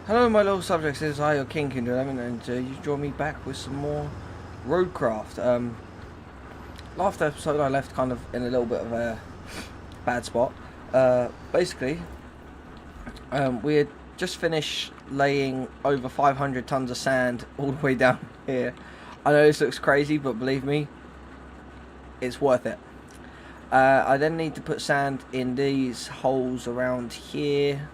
S1: Hello my little subjects, this is I, your Kingofdoom11, and you join me back with some more roadcraft. Last episode I left kind of in a little bit of a bad spot. Basically, we had just finished laying over 500 tons of sand all the way down here. I know this looks crazy, but believe me, it's worth it. I then need to put sand in these holes around here.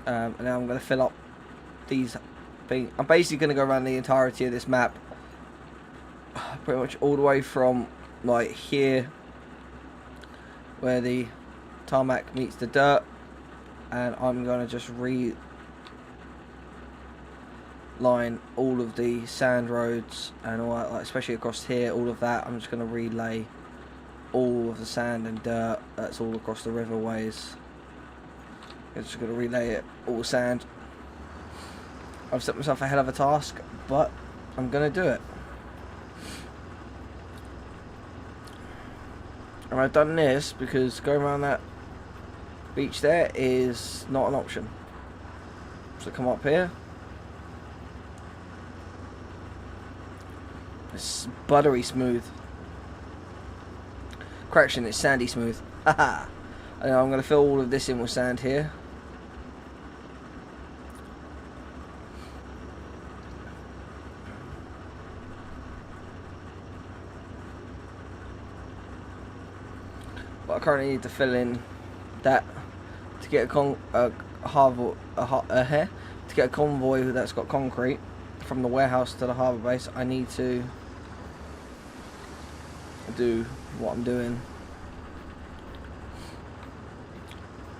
S1: And then I'm going to fill up these things. I'm basically going to go around the entirety of this map, pretty much all the way from like here where the tarmac meets the dirt, and I'm going to just reline all of the sand roads and all that, like especially across here, all of that. I'm just going to relay all of the sand and dirt that's all across the riverways. I'm just going to relay it all sand. I've set myself a hell of a task, but I'm going to do it. And I've done this because going around that beach there is not an option. So come up here. It's buttery smooth. Correction, it's sandy smooth. Haha. And I'm going to fill all of this in with sand here. But I currently need to fill in that to get to get a convoy that's got concrete from the warehouse to the harbour base. I need to do what I'm doing.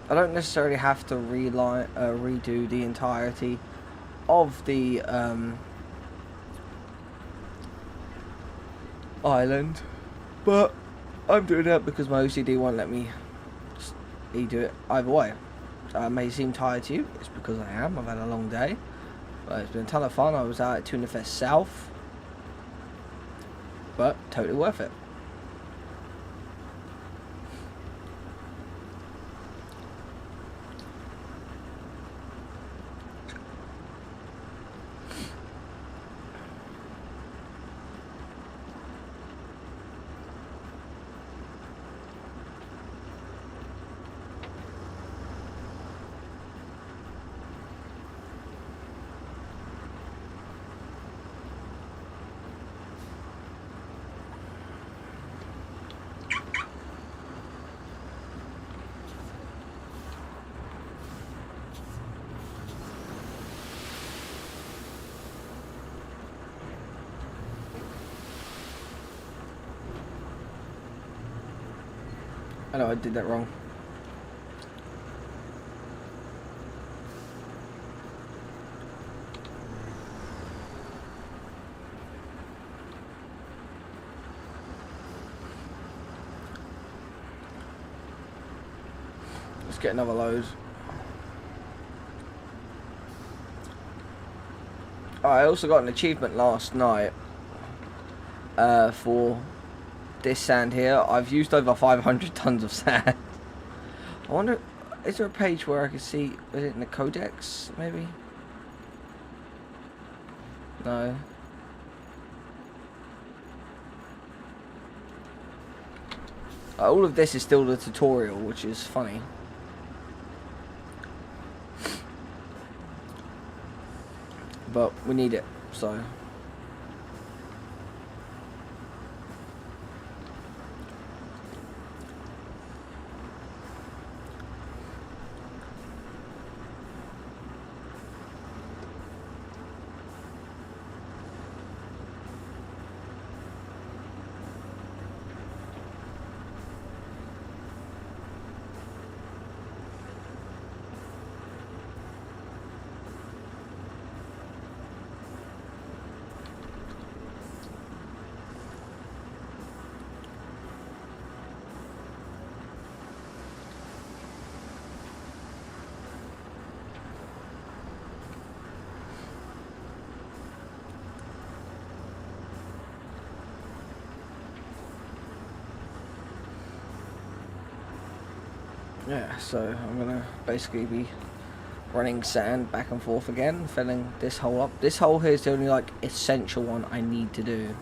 S1: I don't necessarily have to redo the entirety of the island, but I'm doing that because my OCD won't let me do it either way. I may seem tired to you, it's because I am. I've had a long day, but it's been a ton of fun. I was out at Tuna Fest South, but totally worth it. I know I did that wrong. Let's get another load. Oh, I also got an achievement last night for this sand here. I've used over 500 tons of sand. I wonder, is there a page where I can see, is it in the codex maybe? No. All of this is still the tutorial, which is funny. But we need it, so. Yeah, so I'm gonna basically be running sand back and forth again, filling this hole up. This hole here is the only like essential one I need to do.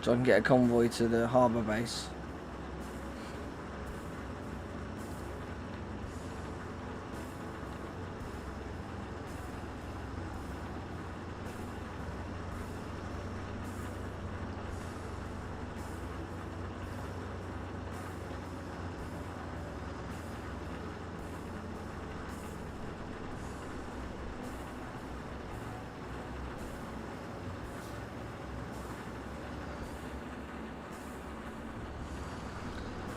S1: So I can get a convoy to the harbour base.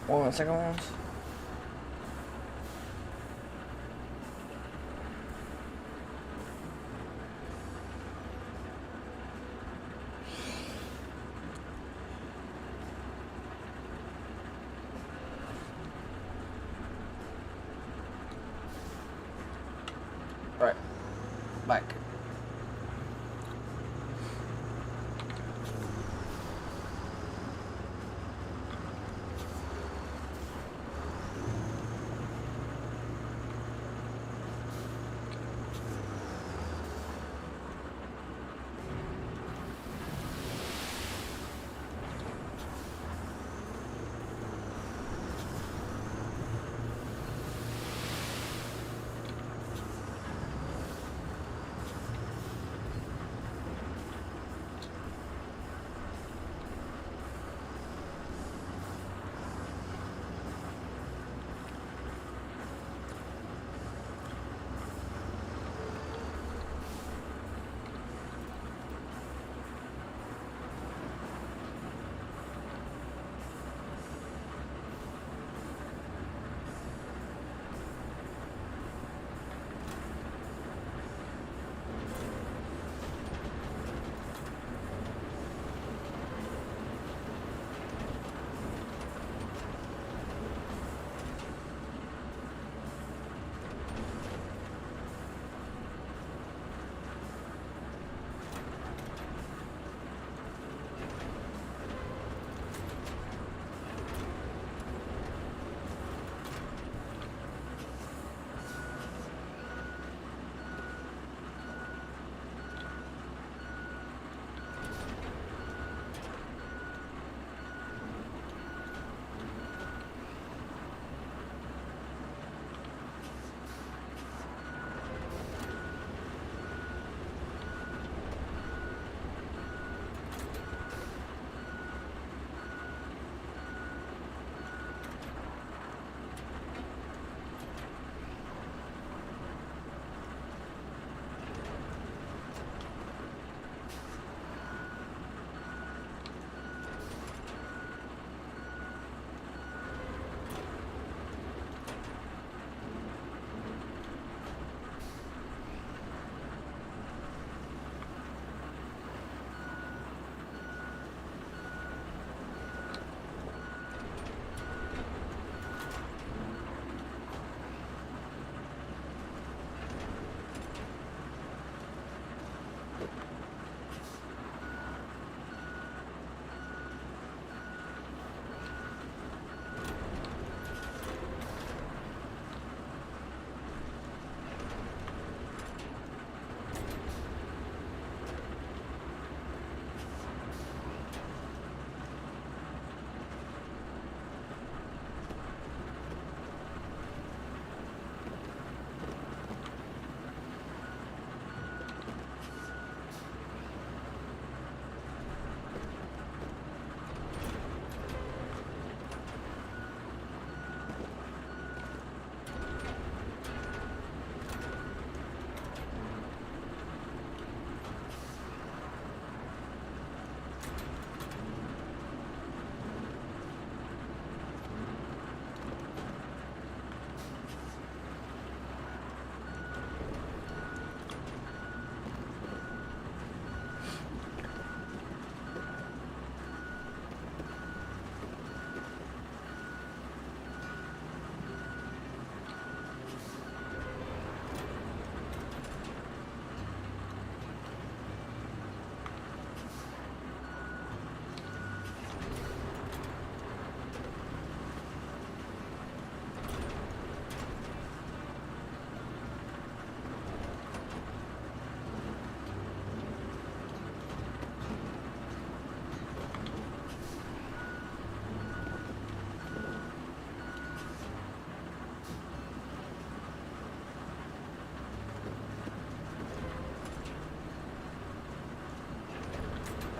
S1: One second. Right. Back.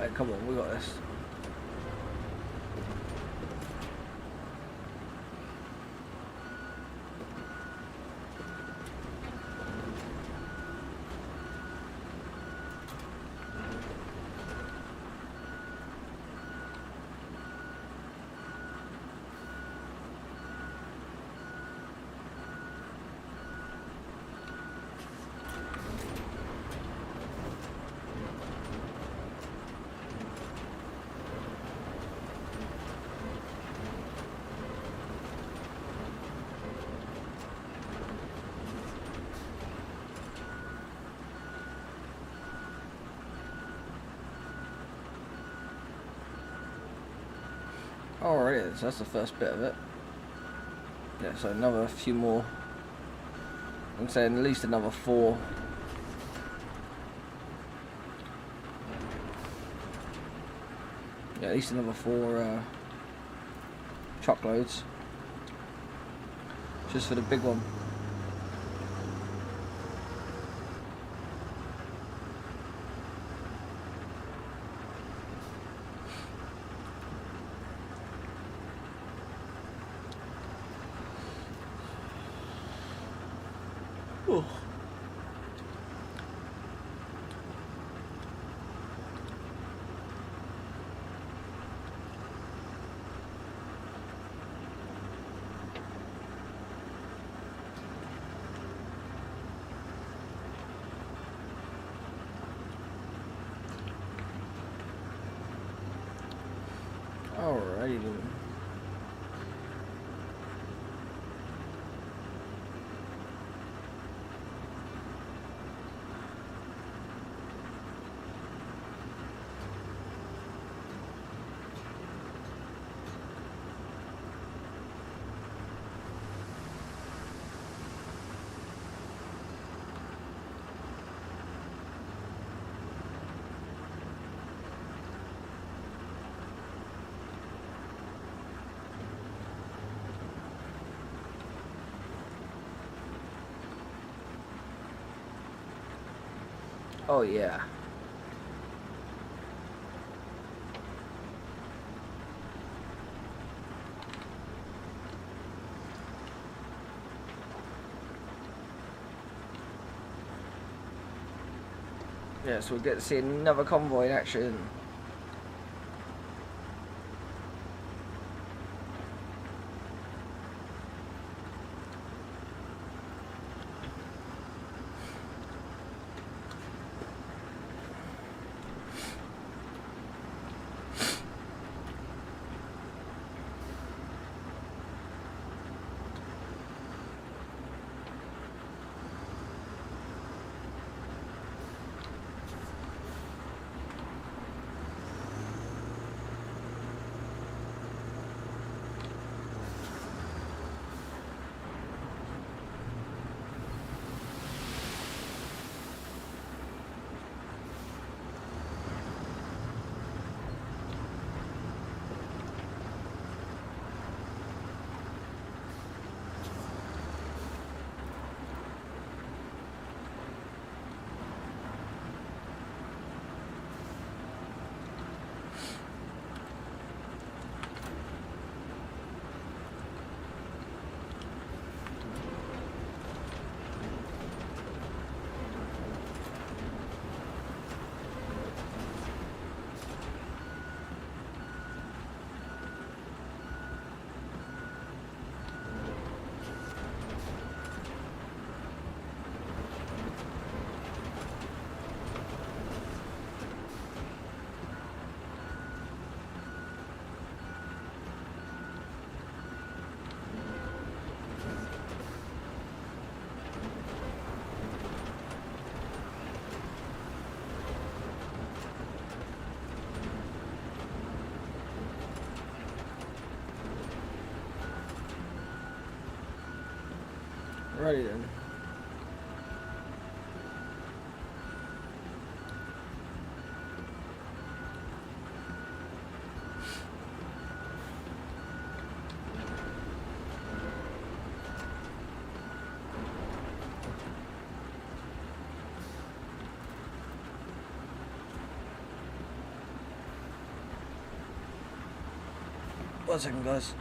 S1: Hey, come on, we got this. Alright, so that's the first bit of it. Yeah, so another few more. I'm saying at least another 4. Yeah, at least another 4 truckloads. Just for the big one. Oh. Alrighty then. Oh yeah. Yeah, so we get to see another convoy in action. Righty then. 1 second, guys.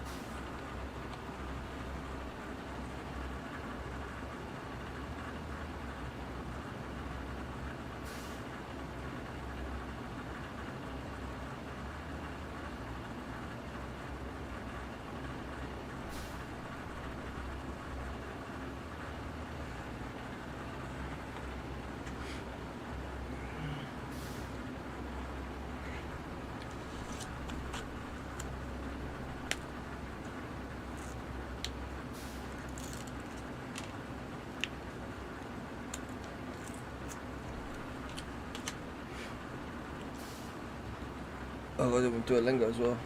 S1: Oh, I didn't do a lingo as well.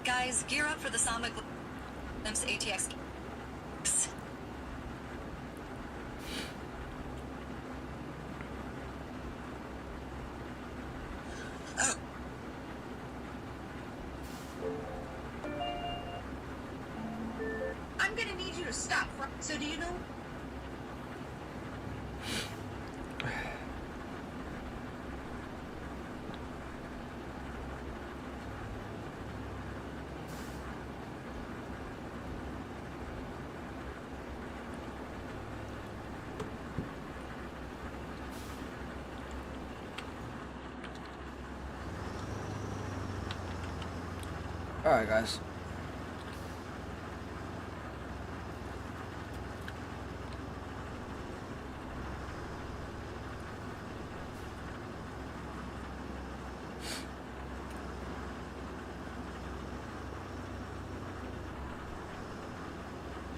S4: Guys, gear up for the Sonic ATX. I'm gonna need you to stop. So do you know?
S1: Alright, guys.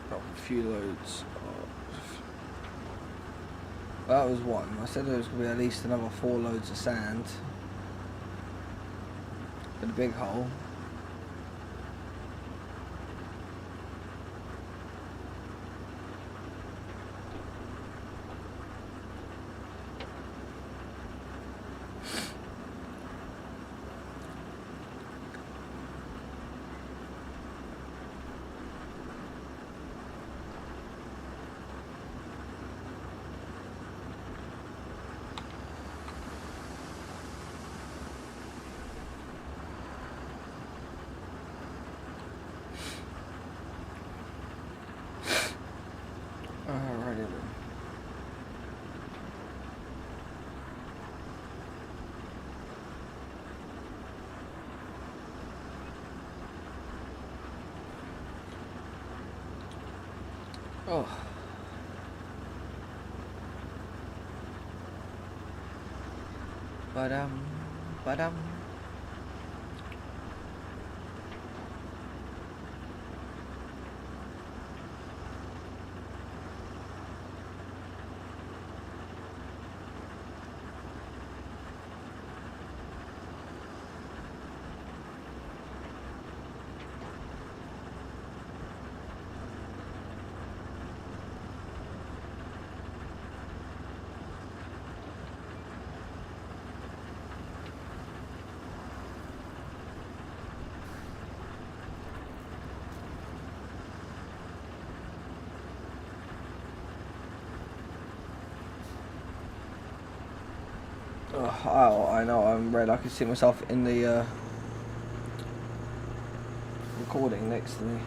S1: Got a few loads. That was one. I said there was going to be at least another 4 loads of sand. In a big hole. Alrighty then. Oh. Badam. Oh, I know, I'm red. I can see myself in the recording next to me.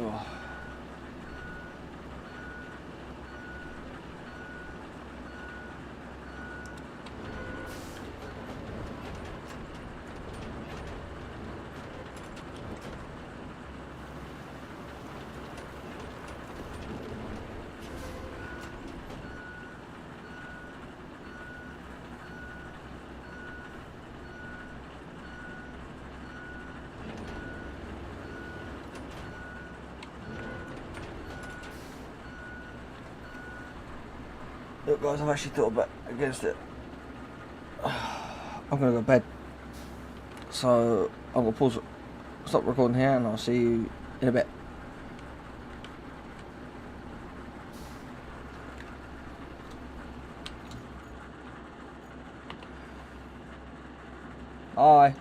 S1: Oh. Look guys, I've actually thought about against it. I'm gonna go to bed. So I'm gonna pause, stop recording here, and I'll see you in a bit. Bye.